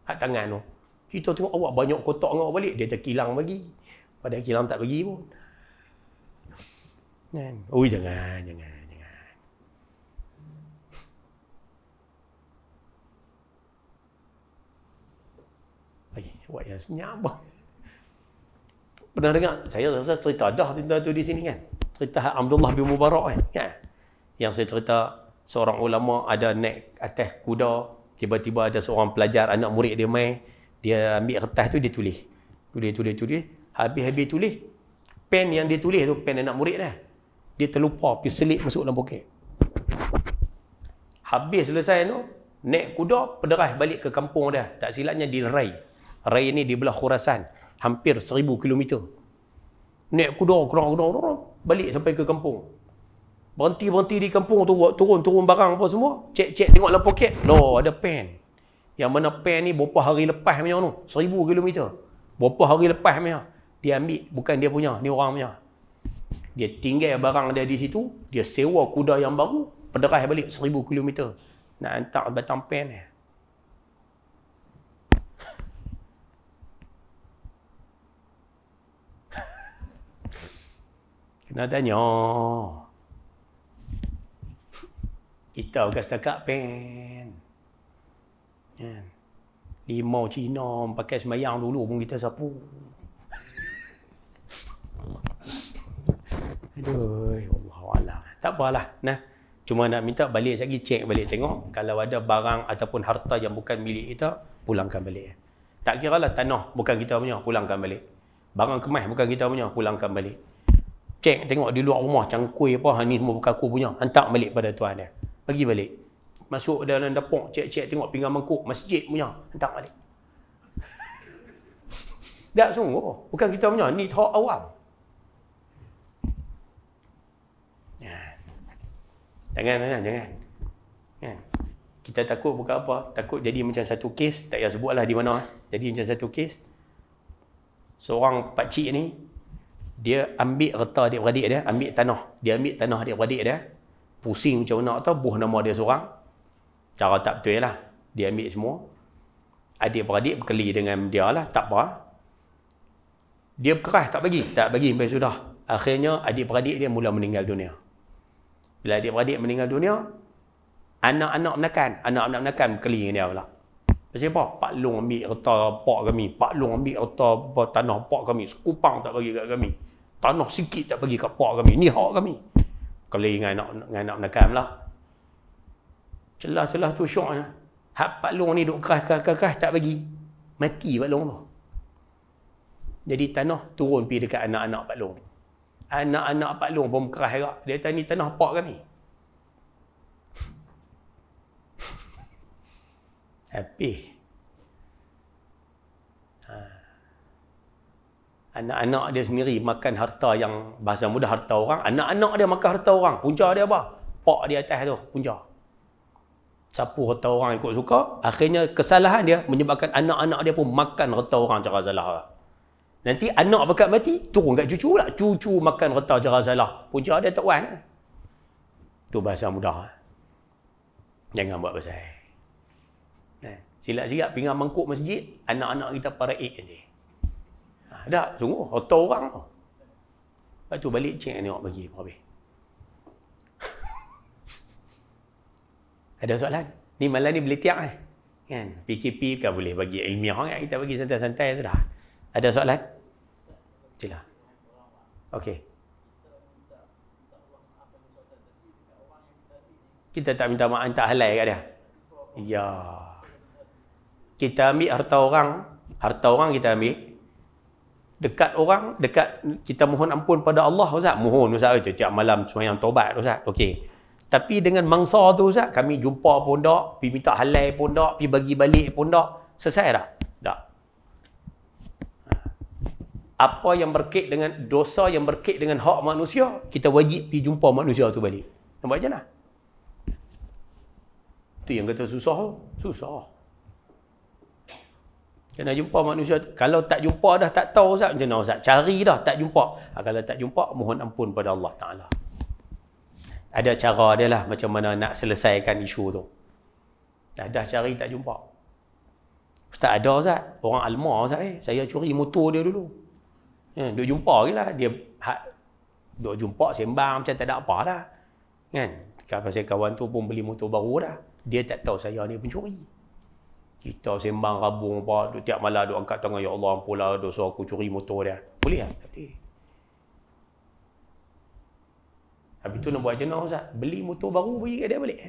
[SPEAKER 1] Hak tangan tu. Kita tengok awak banyak kotak dengan awak balik. Dia tak kilang bagi. Padahal kilang tak bagi pun. Ui, jangan. Awak yang senyap. Pernah dengar? Saya rasa cerita tu di sini kan. Cerita Abdullah bin Mubarak kan. Yang saya cerita seorang ulama ada naik atas kuda. Tiba-tiba ada seorang pelajar, anak murid dia main. Dia ambil kertas tu, dia tulis. Tulis. Habis tulis. Pen yang dia tulis tu, pen anak murid dah. Dia terlupa, pergi selit masuk dalam poket. Habis selesai tu, naik kuda, pederas balik ke kampung dia. Tak silapnya di Rai. Rai ni di belah Khurasan. Hampir 1000 km. Naik kuda, balik sampai ke kampung. Berhenti di kampung tu, turun barang apa semua. Cek tengok dalam poket. Loh, ada pen. Yang mana pen ni berapa hari lepas punya tu. 1000 km. Berapa hari lepas punya. Dia ambil, bukan dia punya. Ni orang punya. Dia tinggal barang dia di situ. Dia sewa kuda yang baru. Pederas balik 1000 km. Nak hantar batang pen ni. Kena tanya. Kita bukan setakat pen. Kan? Limau Cina pakai semayang dulu pun kita sapu. Aduh, Wallahualam. Tak apalah. Nah, cuma nak minta balik lagi, cek balik tengok. Kalau ada barang ataupun harta yang bukan milik kita, pulangkan balik. Tak kira lah tanah bukan kita punya, pulangkan balik. Barang kemas bukan kita punya, pulangkan balik. Cek tengok di luar rumah, cangkui apa, ni semua bukan aku punya. Hantar balik pada tuan dia. Bagi balik. Masuk dalam dapur, cek-cek tengok pinggan mangkuk, masjid punya. Hantar balik. Tak sungguh. Bukan kita punya, ni hak awam. Jangan. Kan? Kita takut bukan apa? Takut jadi macam satu kes, tak payah sebutlah di mana. Jadi macam satu kes. Seorang pakcik ni, dia ambil reta adik-beradik dia, ambil tanah. Dia ambil tanah adik-beradik dia. Pusing macam mana tu, buh nama dia seorang. Cara tak betul lah. Dia ambil semua. Adik-beradik berkeli dengan dia lah, tak apa. Dia berkeras, tak bagi sampai sudah. Akhirnya adik-beradik dia mula meninggal dunia. Bila adik-beradik meninggal dunia, anak-anak menakan berkeli dengan dia pula. Pasal apa? Pak Long ambil reta pak kami. Pak Long ambil reta tanah pak kami. Sekupang tak bagi kat kami. Tanah sikit tak bagi kat pak kami. Ni hak kami. Keli dengan anak menakan pula. Celah-celah tu syoknya. Hak Pak Long ni duk keras tak bagi. Mati Pak Long tu. Jadi tanah turun pergi dekat anak-anak Pak Long. Anak-anak Pak Long pun keras juga. Dia kata ni tanah pak kami. Habis. Anak-anak dia sendiri makan harta yang bahasa mudah harta orang. Anak-anak dia makan harta orang. Punca dia apa? Pak di atas tu. Punca. Sapu harta orang ikut suka. Akhirnya kesalahan dia menyebabkan anak-anak dia pun makan harta orang cara salah. Nanti anak bekat mati, turun kat cucu pula. Cucu makan harta cara salah. Punca dia tak puan. Tu bahasa mudah. Jangan buat pasal. Silap-silap pinggan mangkuk masjid, anak-anak kita paraik je. Tak, sungguh. Harta orang tu. Lepas tu balik cek tengok bagi apa habis. Ada soalan? Ni malam ni boleh tiap kan? PKP kan boleh bagi ilmiah kan? Kita bagi santai-santai sudah. Ada soalan? Sila. Okey. Kita tak minta maaf, tak halal kat dia. Ya. Kita ambil harta orang kita ambil. Dekat orang, kita mohon ampun pada Allah Ustaz. Mohon Ustaz itu tiap malam sembahyang taubat Ustaz. Okey. Tapi dengan mangsa tu Ustaz, kami jumpa pun tak, pergi minta halal pun tak, pergi bagi balik pun tak. Selesai tak? Tak. Apa yang berkait dengan dosa yang berkait dengan hak manusia, kita wajib pergi jumpa manusia tu balik. Nampak je lah. Tu yang kata susah. Susah. Kena jumpa manusia tu. Kalau tak jumpa dah tak tahu Ustaz, macam mana Ustaz? Cari dah tak jumpa. Kalau tak jumpa, mohon ampun pada Allah Ta'ala. Ada cara dia lah macam mana nak selesaikan isu tu. Dah cari tak jumpa. Ustaz ada Ustaz. Orang Almar Ustaz saya curi motor dia dulu. Duk jumpa je lah. Dia duk jumpa sembang macam tak ada apa lah. Kan? Pasal kawan tu pun beli motor baru dah. Dia tak tahu saya ni pencuri. Kita sembang rabung apa. Duk tiap malam duk angkat tangan. Ya Allah ampunlah dosa aku curi motor dia. Boleh tak? Tak boleh. Habis tu nak buat macam mana Ustaz? Beli motor baru bagi kat dia balik.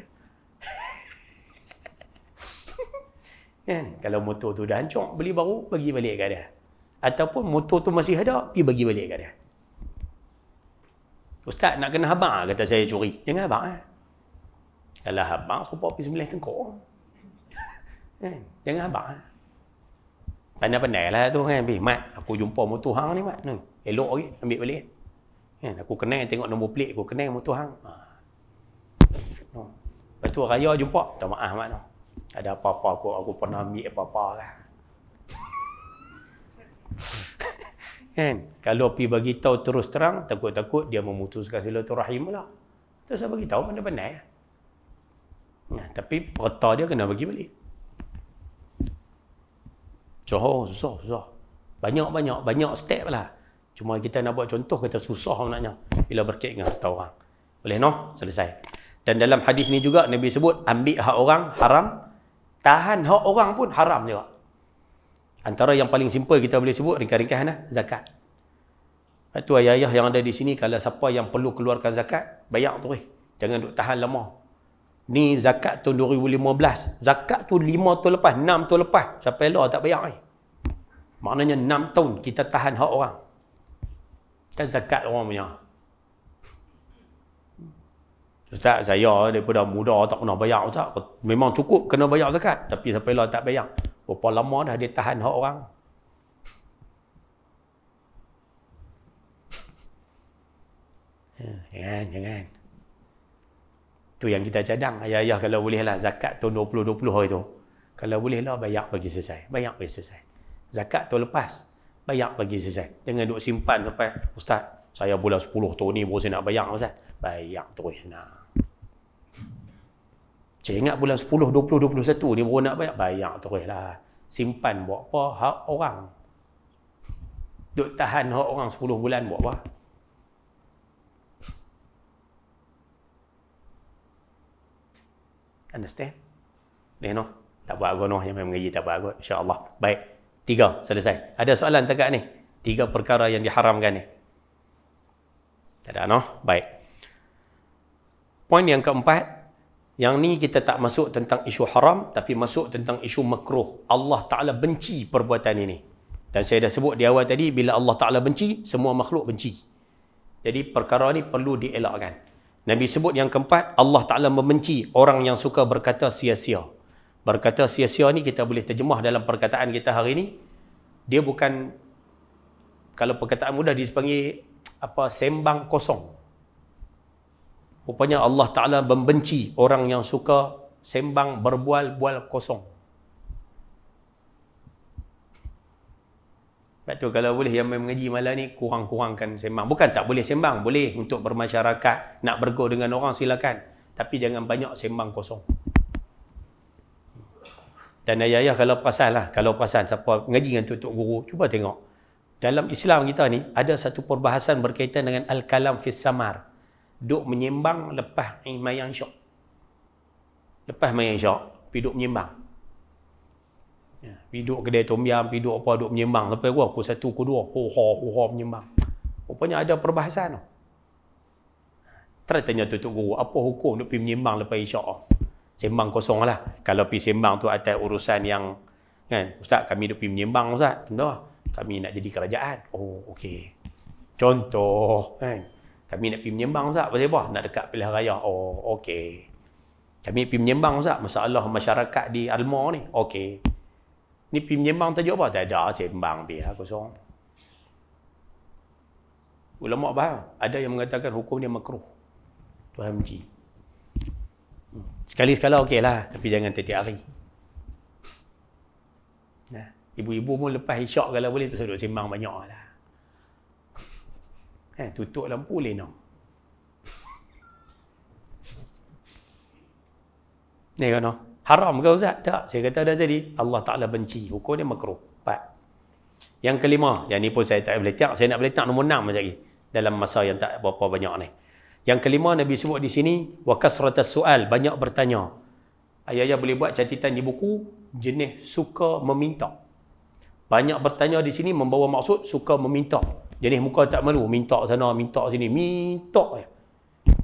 [SPEAKER 1] Kan? Kalau motor tu dah hancur, beli baru bagi balik kat dia. Ataupun motor tu masih ada, pergi bagi balik kat dia. Ustaz nak kena habang kata saya curi. Jangan habang Kalau habang serupa pergi sembelih tengkok. Kan? Jangan habang Pandai-pandai lah tu kan. Mat, aku jumpa motor hang ni Mat. Elok lagi, ambil balik. Kan? Aku kenal tengok nombor plate, aku kenal motor hang. Lepas tu raya jumpa, minta maaf Mat. Ada apa-apa aku pernah ambil apa-apa lah. Kan? Kalau pergi bagi tahu terus terang, takut-takut dia memutuskan silaturahim lah. Terus saya bagi tahu pandai-pandai. Nah, tapi harta dia kena bagi balik. Susah. Banyak step lah. Cuma kita nak buat contoh, kata susah sebenarnya bila berkait dengan harta orang. Boleh no? Selesai. Dan dalam hadis ni juga Nabi sebut ambil hak orang haram, tahan hak orang pun haram juga. Antara yang paling simple kita boleh sebut ringkas-ringkas lah, zakat. Itu ayah-ayah yang ada di sini, kalau siapa yang perlu keluarkan zakat, bayar tu jangan duk tahan lama. Ni zakat tahun 2015. Zakat tu 5 tahun lepas, 6 tahun lepas. Siapa elok tak bayar Maknanya 6 tahun kita tahan hak orang. Kan zakat orang punya. Ustaz, saya daripada muda tak pernah bayar Ustaz. Memang cukup kena bayar zakat. Tapi siapa elok tak bayar. Berapa lama dah dia tahan hak orang. Jangan. Tu yang kita cadang. Ayah-ayah kalau boleh lah zakat tahun 2020 hari tu. Kalau boleh lah bayar bagi selesai. Zakat tahun lepas. Bayar bagi selesai. Jangan duk simpan sampai, Ustaz, saya bulan 10 tahun ni baru saya nak bayar Ustaz. Bayar terus nak. Saya ingat bulan 10, 20, 21 ni baru nak bayar. Bayar terus lah. Simpan buat apa? Hak orang. Duk tahan hak orang 10 bulan buat apa? Understand? No? Tak buat agonoh yang mengaji tak buat agot. InsyaAllah. Baik. 3. Selesai. Ada soalan tegak ni? 3 perkara yang diharamkan ni. Tak ada, no? Baik. Poin yang keempat. Yang ni kita tak masuk tentang isu haram, tapi masuk tentang isu makruh. Allah Ta'ala benci perbuatan ini. Dan saya dah sebut di awal tadi, bila Allah Ta'ala benci, semua makhluk benci. Jadi perkara ni perlu dielakkan. Nabi sebut yang keempat, Allah Ta'ala membenci orang yang suka berkata sia-sia. Berkata sia-sia ni kita boleh terjemah dalam perkataan kita hari ni. Dia bukan, kalau perkataan mudah dipanggil sembang kosong. Rupanya Allah Ta'ala membenci orang yang suka sembang berbual-bual kosong. Sebab tu kalau boleh yang mengaji malam ni kurang-kurangkan sembang. Bukan tak boleh sembang, boleh untuk bermasyarakat, nak bergaul dengan orang silakan. Tapi jangan banyak sembang kosong. Dan ayah-ayah kalau perasan siapa mengaji dengan tok guru, cuba tengok. Dalam Islam kita ni ada satu perbahasan berkaitan dengan al-kalam fis samar. Duk menyembang lepas mayang syak. Lepas mayang syak, pergi duk menyembang. Pergi duk kedai tom yam, pergi duk apa, duk menyembang. Lepas aku satu, aku dua, ho menyembang. Rupanya ada perbahasan tu. Try tanya tok guru, apa hukum duk pergi menyembang lepas isyak? Sembang kosong lah. Kalau pergi sembang tu atas urusan yang, kan, Ustaz kami duk pergi menyembang Ustaz. Contoh, kami nak jadi kerajaan. Oh, okey. Contoh, kan. Kami nak pergi menyembang Ustaz. Pasal apa? Nak dekat pilihan raya. Oh, okey. Kami pergi menyembang Ustaz. Masalah masyarakat di Almar ni. Okey. Ni pergi menyembang tajuk apa? Tak ada. Sembang dia kosong. Ulama faham. Ada yang mengatakan hukum dia makruh. Tuhan benci. Sekali-sekala okey lah. Tapi jangan tiap-tiap hari. Nah, ibu-ibu pun lepas isyak kalau boleh tu duduk sembang banyak lah. Tutup lampu lena. Ni kan? Haram ke Ustaz? Tak. Saya kata dah tadi, Allah Ta'ala benci. Hukum dia makruh. 4. Yang kelima, yang ni pun saya tak boleh letak. Saya nak boleh letak nombor 6 macam lagi. Dalam masa yang tak berapa banyak ni. Yang kelima Nabi sebut di sini, wa kasratas soal, banyak bertanya. Ayah-ayah boleh buat catatan di buku, jenis suka meminta. Banyak bertanya di sini membawa maksud suka meminta. Jenis muka tak malu, minta sana, minta sini, minta.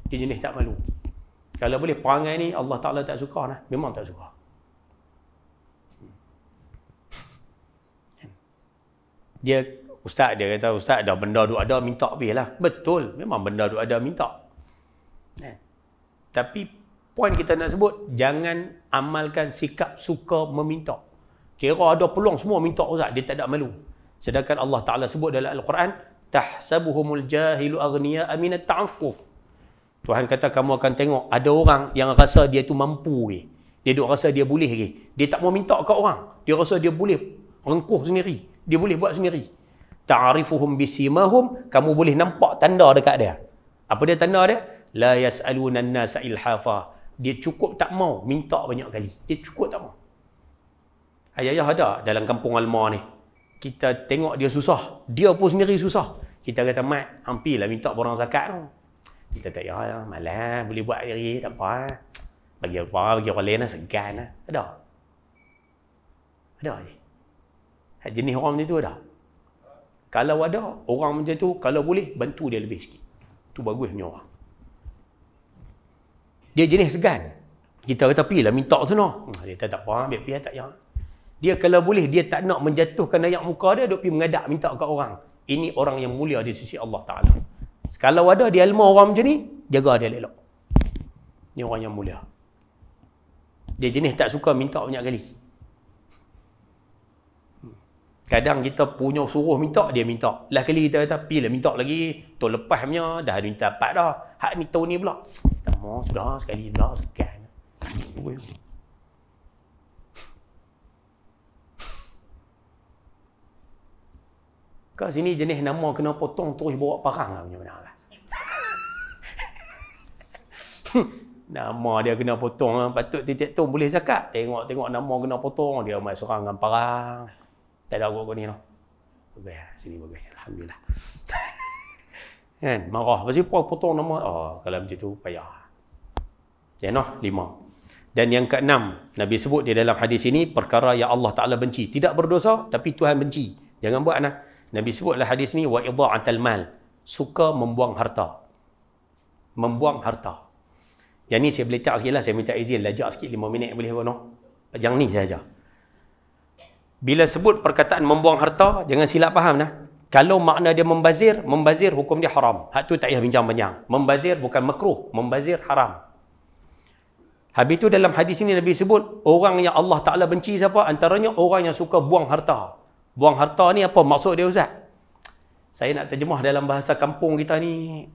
[SPEAKER 1] Dia jenis tak malu. Kalau boleh perangai ni Allah Ta'ala tak suka lah. Memang tak suka. Dia kata, Ustaz dah benda duk ada, minta habis lah. Betul, memang benda duk ada, minta. Tapi poin kita nak sebut, jangan amalkan sikap suka meminta. Kira ada peluang semua minta Ustaz, dia tak ada malu. Sedangkan Allah Ta'ala sebut dalam Al-Quran, tahsabuhumul jahilu aghniya aminat ta'affuf. Tuhan kata kamu akan tengok ada orang yang rasa dia tu mampu ke. Dia duk rasa dia boleh ke. Dia tak mau minta ke orang. Dia rasa dia boleh rengkuh sendiri. Dia boleh buat sendiri. Ta'arifuhum bisimahum, kamu boleh nampak tanda dekat dia. Apa dia tanda dia? La yas'aluna an-nasa ilhafa. Dia cukup tak mau minta banyak kali. Dia cukup tak mau. Ayah ada dalam kampung Almar ni. Kita tengok dia susah. Dia pun sendiri susah. Kita kata, mat, hampirlah minta borang zakat tu. Kita tak payah, malas, boleh buat sendiri, tak apa. Bagi orang lain lah, segan lah. Ada je. Jenis orang macam tu ada. Kalau ada, orang macam tu, kalau boleh, bantu dia lebih sikit. Tu bagus punya orang. Dia jenis segan. Kita kata, pergilah minta sana. Dia tak apa, biar pergi, tak payah. Dia kalau boleh, dia tak nak menjatuhkan ayat muka dia, duk pergi mengadak minta kat orang. Ini orang yang mulia di sisi Allah Ta'ala. Kalau ada di Almar orang macam ni, jaga dia elok. Ni orang yang mulia. Dia jenis tak suka minta banyak kali. Kadang kita punya suruh minta, dia minta. Lah kali kita kata, pergilah minta lagi. Tahun lepas punya, dah ada minta 4 dah. Hak ni tahun ni pula. Kita mau, sudah sekali pula, segan. Kat sini jenis nama kena potong terus bawa parang lah punya benar. Nama dia kena potong lah. Patut tiap-tiap tu boleh zakat. Tengok nama kena potong. Dia main serang dengan parang. Tak ada aku ni lah. Bagus lah. Sini bagus. Alhamdulillah. Kan? Marah. Pasti potong nama. Oh, kalau macam tu payah. Jangan 5. Dan yang ke-6. Nabi sebut di dalam hadis ini. Perkara yang Allah Ta'ala benci. Tidak berdosa. Tapi Tuhan benci. Jangan buat lah. Nabi sebutlah hadis ni wa idha'atal mal, suka membuang harta. Membuang harta. Yang ni saya boleh cak sikitlah, saya minta izin lajak sikit 5 minit boleh ke no? Yang ni saja. Bila sebut perkataan membuang harta, jangan silap faham nah. Kalau makna dia membazir hukum dia haram. Hak tu tak payah bincang panjang. Membazir bukan makruh, membazir haram. Habis tu dalam hadis ini Nabi sebut orang yang Allah Ta'ala benci siapa? Antaranya orang yang suka buang harta. Buang harta ni apa maksud dia Ustaz? Saya nak terjemah dalam bahasa kampung kita ni.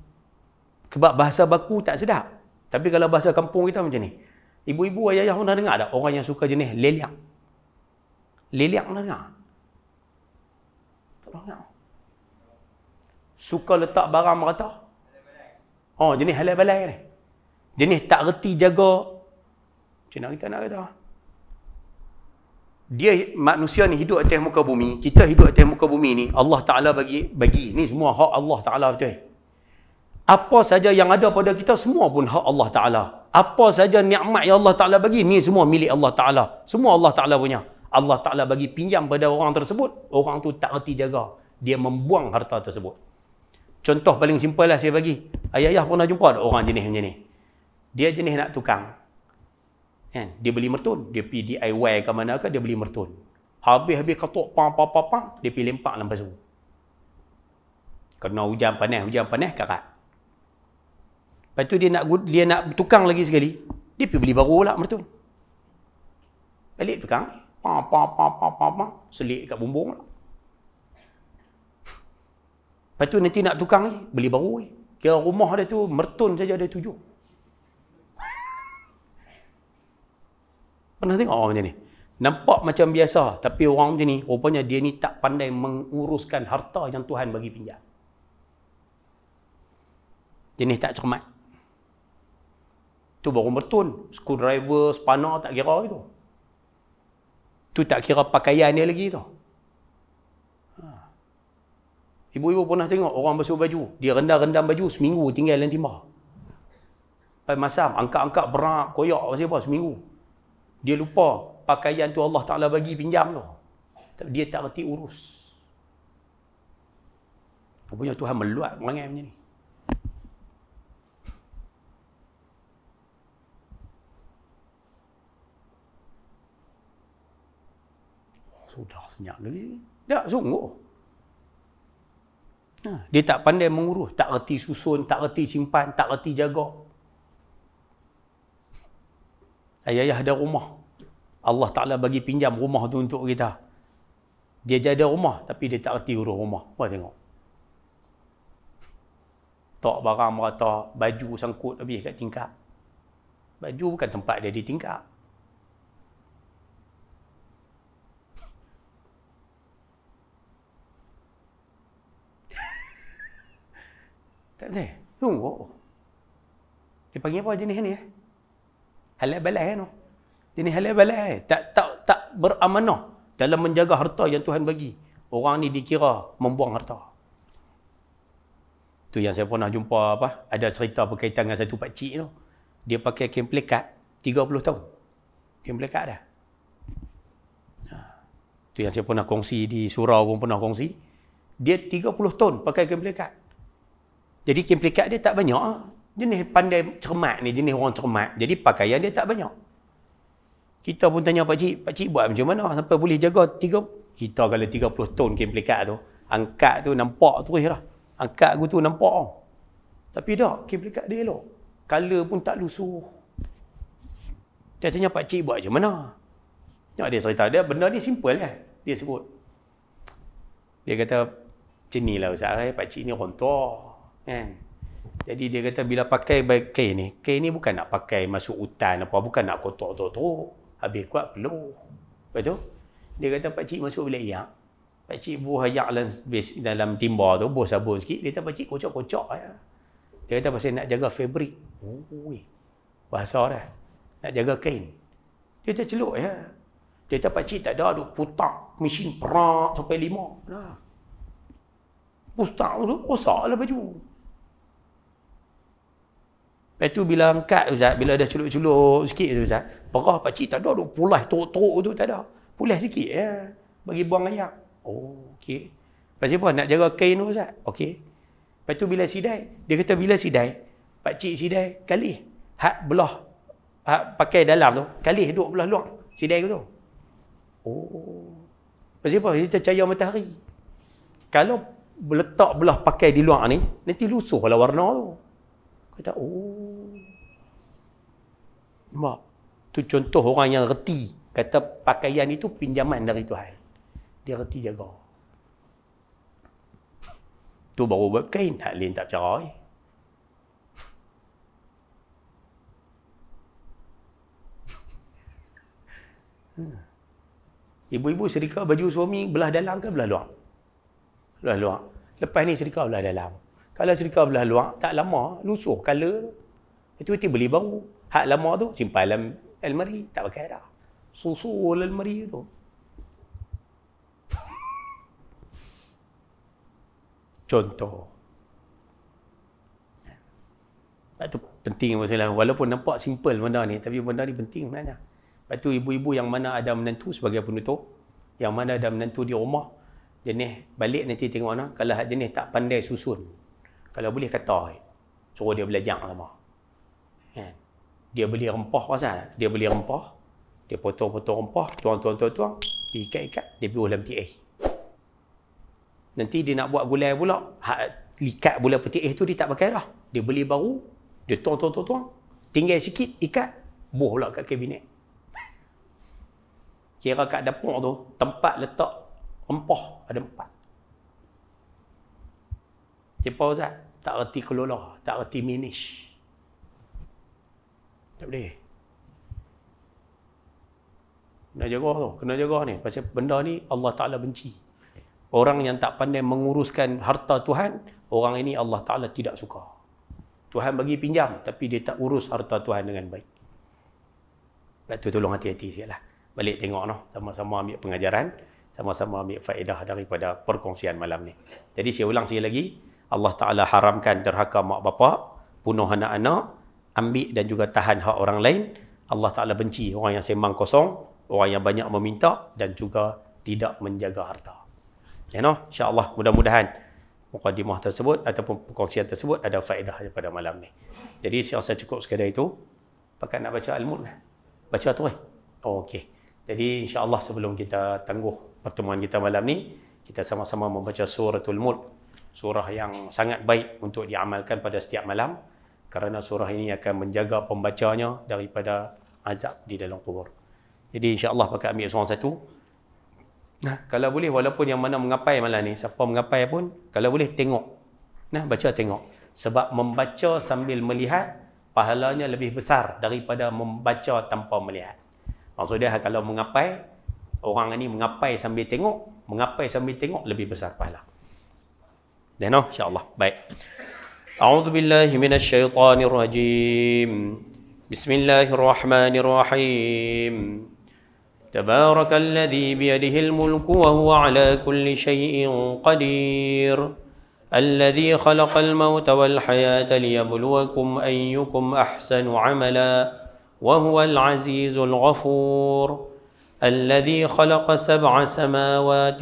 [SPEAKER 1] Sebab bahasa baku tak sedap. Tapi kalau bahasa kampung kita macam ni. Ibu-ibu, ayah-ayah pernah dengar tak? Orang yang suka jenis leliak. Leliak pernah dengar? Tak pernah dengar. Suka letak barang merata. Oh, jenis halal balai ni. Jenis tak reti jaga. Macam mana kita nak kata? Dia manusia ni hidup atas muka bumi, kita hidup atas muka bumi ni, Allah Ta'ala bagi ni semua hak Allah Ta'ala betul. Apa saja yang ada pada kita semua pun hak Allah Ta'ala. Apa saja nikmat yang Allah Ta'ala bagi, ni semua milik Allah Ta'ala. Semua Allah Ta'ala punya. Allah Ta'ala bagi pinjam pada orang tersebut, orang tu tak reti jaga. Dia membuang harta tersebut. Contoh paling simple lah saya bagi. Ayah-ayah pernah jumpa ada orang jenis macam ni. Dia jenis nak tukang. Kan? Dia beli mertun, dia pergi DIY ke mana ke, dia beli mertun. Habis-habis katuk pam, dia pergi lempak dalam pasu. Kena hujan panas karat. Lepas tu dia nak tukang lagi sekali, dia pergi beli baru pula mertun. Balik tukang, pam, selik kat bumbung pula. Lepas tu nanti nak tukang lagi, beli baru lagi. Kira rumah dia tu mertun saja ada 7. Pernah tengok orang macam ni? Nampak macam biasa, tapi orang macam ni, rupanya dia ni tak pandai menguruskan harta yang Tuhan bagi pinjam. Jenis tak cermat. Tu baru mertun. Screwdriver, spanner tak kira itu. Tu tak kira pakaian dia lagi tu. Ibu-ibu pernah tengok orang basuh baju. Dia rendam baju seminggu tinggal dalam timah. Lepas masam, angkat-angkat berak, koyak apa seminggu. Dia lupa pakaian tu Allah Ta'ala bagi pinjam tu. Dia tak reti urus. Rupanya Tuhan meluat perangai macam ni. Sudah senyap lagi. Tak, sungguh. Dia tak pandai mengurus. Tak reti susun, tak reti simpan, tak reti jaga. Ayah-ayah ada rumah. Allah Ta'ala bagi pinjam rumah tu untuk kita. Dia jaga rumah, tapi dia tak reti urus rumah. Wah tengok. Tak barang merata, baju sangkut habis kat tingkap. Baju bukan tempat dia di tingkap. Tak boleh. Tunggu. Dia panggil apa jenis ni? Halal balai tu. Jenis halal balai. Tak beramanah dalam menjaga harta yang Tuhan bagi. Orang ni dikira membuang harta. Tu yang saya pernah jumpa ada cerita berkaitan dengan satu pakcik tu. Dia pakai kain pelikat 30 tahun. Kain pelikat dah. Tu yang saya pernah kongsi di surau pun pernah kongsi. Dia 30 tahun pakai kain pelikat. Jadi kain pelikat dia tak banyak. Jenis pandai cermat ni, jenis orang cermat. Jadi pakaian dia tak banyak. Kita pun tanya pakcik buat macam mana sampai boleh jaga kita kalau 30 tahun kain pelikat tu, angkat tu nampak terus lah. Angkat aku tu nampak. Tapi tak, kain pelikat dia elok. Color pun tak lusuh. Dia tanya pakcik buat macam mana? Tengok dia cerita dia, benda ni simple kan. Dia sebut. Dia kata, macam ni lah Ustaz, pakcik ni orang tua. Kan? Jadi dia kata bila pakai kain ni bukan nak pakai masuk hutan apa, bukan nak kotor-kotor. Habis kuat peluh. Betul? Dia kata pakcik masuk bilik ayak. Pakcik buah ayak dalam timba tu, buah sabun sikit. Dia kata pakcik kocok-kocok ya. Dia kata pasal nak jaga fabrik. Bahasa dah. Nak jaga kain. Dia kata celuk ya. Dia kata pakcik tak ada duk putak mesin perak sampai 5. Dah. Putak tu rosaklah baju. Lepas tu bila angkat Ustaz, bila dah celuk-celuk sikit tu Ustaz, perah pakcik tak ada duk pulai teruk-teruk tu tak ada. Pulai sikit ya. Bagi buang ayak. Oh, okey. Pasal apa? Nak jaga kain tu Ustaz. Okey. Lepas tu bila sidai, dia kata bila sidai, pakcik sidai kalih. Hak belah, hak pakai dalam tu, kalih duk belah luar. Sidai tu. Oh. Pasal apa? Dia cahaya matahari. Kalau letak belah pakai di luar ni, nanti lusuh lah warna tu. Kata, oh. Nampak? Tu contoh orang yang reti. Kata pakaian itu pinjaman dari Tuhan. Dia reti jaga. Tu baru buat kain. Hak lain tak bercara. Ibu-ibu sedekah baju suami belah dalam ke belah luar? Belah luar. Lepas ni sedekah belah dalam. Kalau sedekah belah luar, tak lama, lusuh color. Itu nanti beli baru. Hak lama tu, simpan dalam almari. Tak pakai dah. Susul almari tu. Contoh. Itu penting masalah. Walaupun nampak simple benda ni, tapi benda ni penting sebenarnya. Lepas tu ibu-ibu yang mana ada menantu sebagai penutup, yang mana ada menantu di rumah, jenis balik nanti tengok nak, kalau jenis tak pandai susun, kalau boleh kata, suruh dia belajar sama. Kan? Dia beli rempah pasal, dia beli rempah, dia potong-potong rempah, tuang, diikat-ikat, dia buah dalam ti'ih. Nanti dia nak buat gulai pula, likat gulai peti tu dia tak pakai dah. Dia beli baru, dia tuang, tinggal sikit, ikat, buah pula kat kabinet. Kira kat dapur tu, tempat letak rempah ada 4. Siapa Ustaz? Tak reti kelola, tak reti manage. Tak boleh. Kena jaga ni. Pasal benda ni Allah Ta'ala benci. Orang yang tak pandai menguruskan harta Tuhan, orang ini Allah Ta'ala tidak suka. Tuhan bagi pinjam, tapi dia tak urus harta Tuhan dengan baik. Lepas tu tolong hati-hati sikit lah. Balik tengok noh, sama-sama ambil pengajaran, sama-sama ambil faedah daripada perkongsian malam ni. Jadi saya ulang sekali lagi, Allah Ta'ala haramkan derhaka mak bapak, bunuh anak-anak, ambil dan juga tahan hak orang lain. Allah Ta'ala benci orang yang sembang kosong, orang yang banyak meminta dan juga tidak menjaga harta. Ya noh, insya-Allah mudah-mudahan mukadimah tersebut ataupun perkongsian tersebut ada faedah pada malam ni. Jadi saya rasa cukup sekadar itu. Pakat nak baca Al-Mulk kan? Baca tu Oh, okey. Jadi insya-Allah sebelum kita tangguh pertemuan kita malam ni, kita sama-sama membaca suratul Mulk. Surah yang sangat baik untuk diamalkan pada setiap malam kerana surah ini akan menjaga pembacanya daripada azab di dalam kubur. Jadi insya-Allah pakai ambil seorang satu. Nah, kalau boleh walaupun yang mana mengapai malam ni, siapa mengapai pun kalau boleh tengok. Nah, baca tengok. Sebab membaca sambil melihat pahalanya lebih besar daripada membaca tanpa melihat. Maksudnya kalau mengapai, orang ini mengapai sambil tengok lebih besar pahala. Dan insya-Allah. Baik. A'udzu billahi minasyaitonir rajim. بسم الله الرحمن الرحيم تبارك الذي بيده الملك وهو على كل شيء قدير الذي خلق الموت والحياة ليبلوكم أيكم أحسن عملا وهو العزيز الغفور الذي خلق 7 سماوات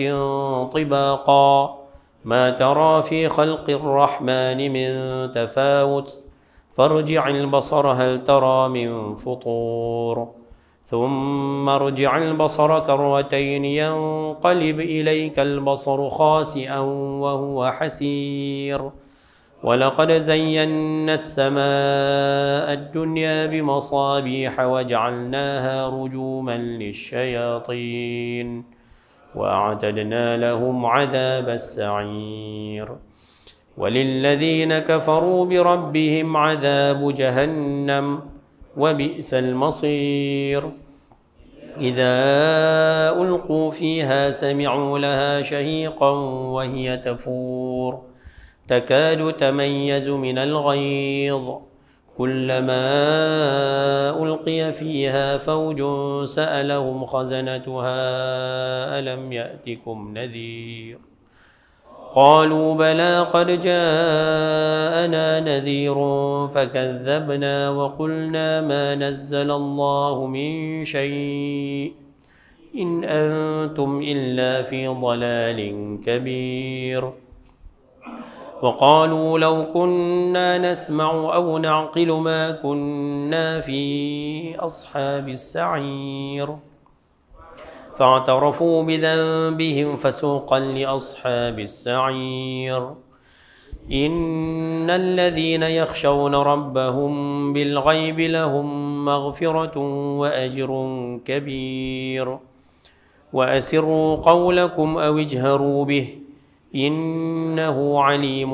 [SPEAKER 1] طباقا ما ترى في خلق الرحمن من تفاوت فارجع البصر هل ترى من فطور ثم ارجع البصر كرتين ينقلب إليك البصر خاسئا وهو حسير ولقد زينا السماء الدنيا بمصابيح وجعلناها رجوما للشياطين وأعتدنا لهم عذاب السعير وللذين كفروا بربهم عذاب جهنم وبئس المصير إذا ألقوا فيها سمعوا لها شهيقا وهي تفور تكاد تميز من الغيظ كلما ألقي فيها فوج سألهم خزنتها ألم يأتكم نذير قالوا بلى قد جاءنا نذير فكذبنا وقلنا ما نزل الله من شيء إن أنتم إلا في ضلال كبير وقالوا لو كنا نسمع أو نعقل ما كنا في أصحاب السعير فاعترفوا بذنبهم فسوقا لأصحاب السعير إن الذين يخشون ربهم بالغيب لهم مغفرة وأجر كبير وأسروا قولكم أو اجهروا به إنه عليم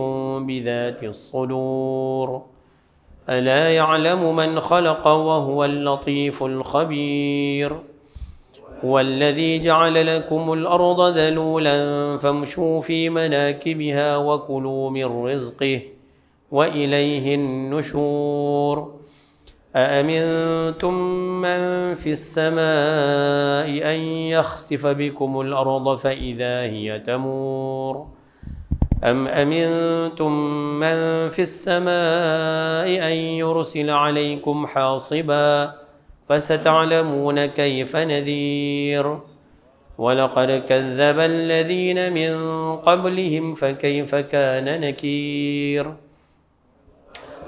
[SPEAKER 1] بذات الصدور ألا يعلم من خلق وهو اللطيف الخبير هو الذي جعل لكم الأرض ذلولا فامشوا في مناكبها وكلوا من رزقه وإليه النشور أأمنتم من في السماء أن يخسف بكم الأرض فإذا هي تمور أم أمنتم من في السماء أن يرسل عليكم حاصبا فستعلمون كيف نذير ولقد كذب الذين من قبلهم فكيف كان نكير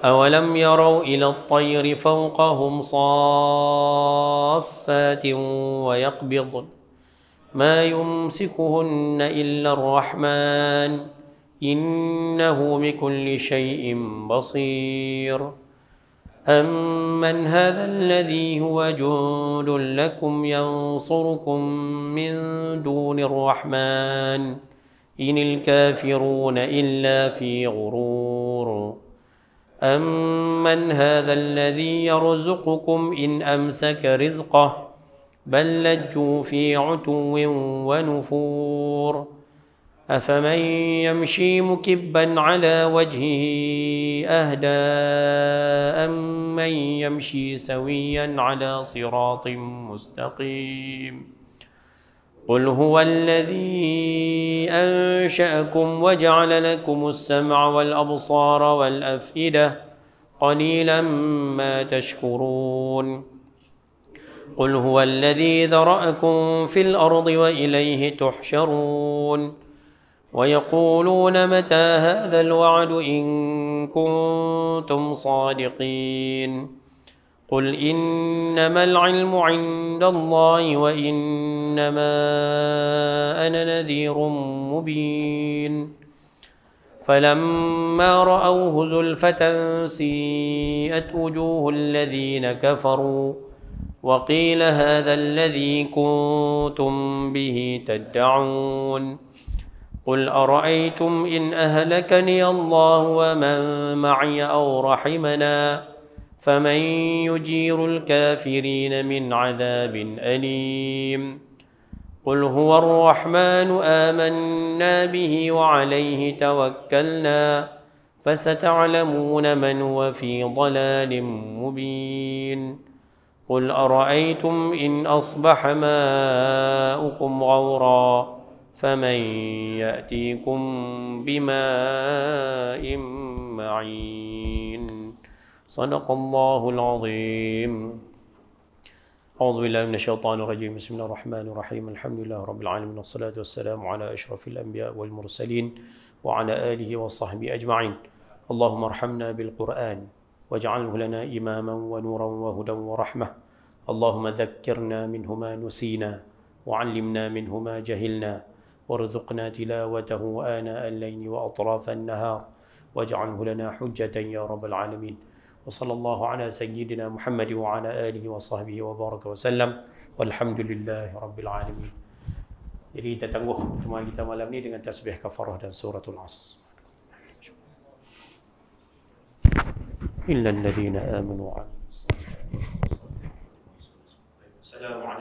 [SPEAKER 1] أولم يروا إلى الطير فوقهم صافات ويقبضن ما يمسكهن إلا الرحمن إنه بكل شيء بصير أمن هذا الذي هو جند لكم ينصركم من دون الرحمن إن الكافرون إلا في غرور أمن هذا الذي يرزقكم إن أمسك رزقه بل لجوا في عتو ونفور أفمن يمشي مكبا على وجهه أهدى أمن يمشي سويا على صراط مستقيم قل هو الذي أنشأكم وجعل لكم السمع والأبصار والأفئدة قليلا ما تشكرون قل هو الذي ذرأكم في الأرض وإليه تحشرون ويقولون متى هذا الوعد إن كنتم صادقين قل إنما العلم عند الله وإنما أنا نذير مبين فلما رأوه زلفة سيئت وجوه الذين كفروا وقيل هذا الذي كنتم به تدعون قل أرأيتم إن أهلكني الله ومن معي أو رحمنا فمن يجير الكافرين من عذاب أليم قل هو الرحمن آمنا به وعليه توكلنا فستعلمون من هو في ضلال مبين قل أرأيتم إن أصبح ماؤكم غورا فمن يأتيكم بماء معين صدق الله العظيم أعوذ بالله من الشيطان الرجيم بسم الله الرحمن الرحيم الحمد لله رب العالمين والصلاة والسلام على أشرف الأنبياء والمرسلين وعلى آله وصحبه أجمعين اللهم ارحمنا بالقرآن واجعله لنا إماما ونورا وهدى ورحمة اللهم ذكرنا منه ما نسينا وعلمنا منه ما جهلنا وارزقنا تلاوته آناء الليل وأطراف النهار واجعله لنا حجة يا رب العالمين وصلى الله على سيدنا محمد وعلى آله وصحبه وبارك وسلم والحمد لله رب العالمين. Jadi kita tangguh pertemuan kita malam ni dengan tasbih kafarah dan suratul As. Illa alladhina amanu wa 'amilus salihati. Assalamualaikum.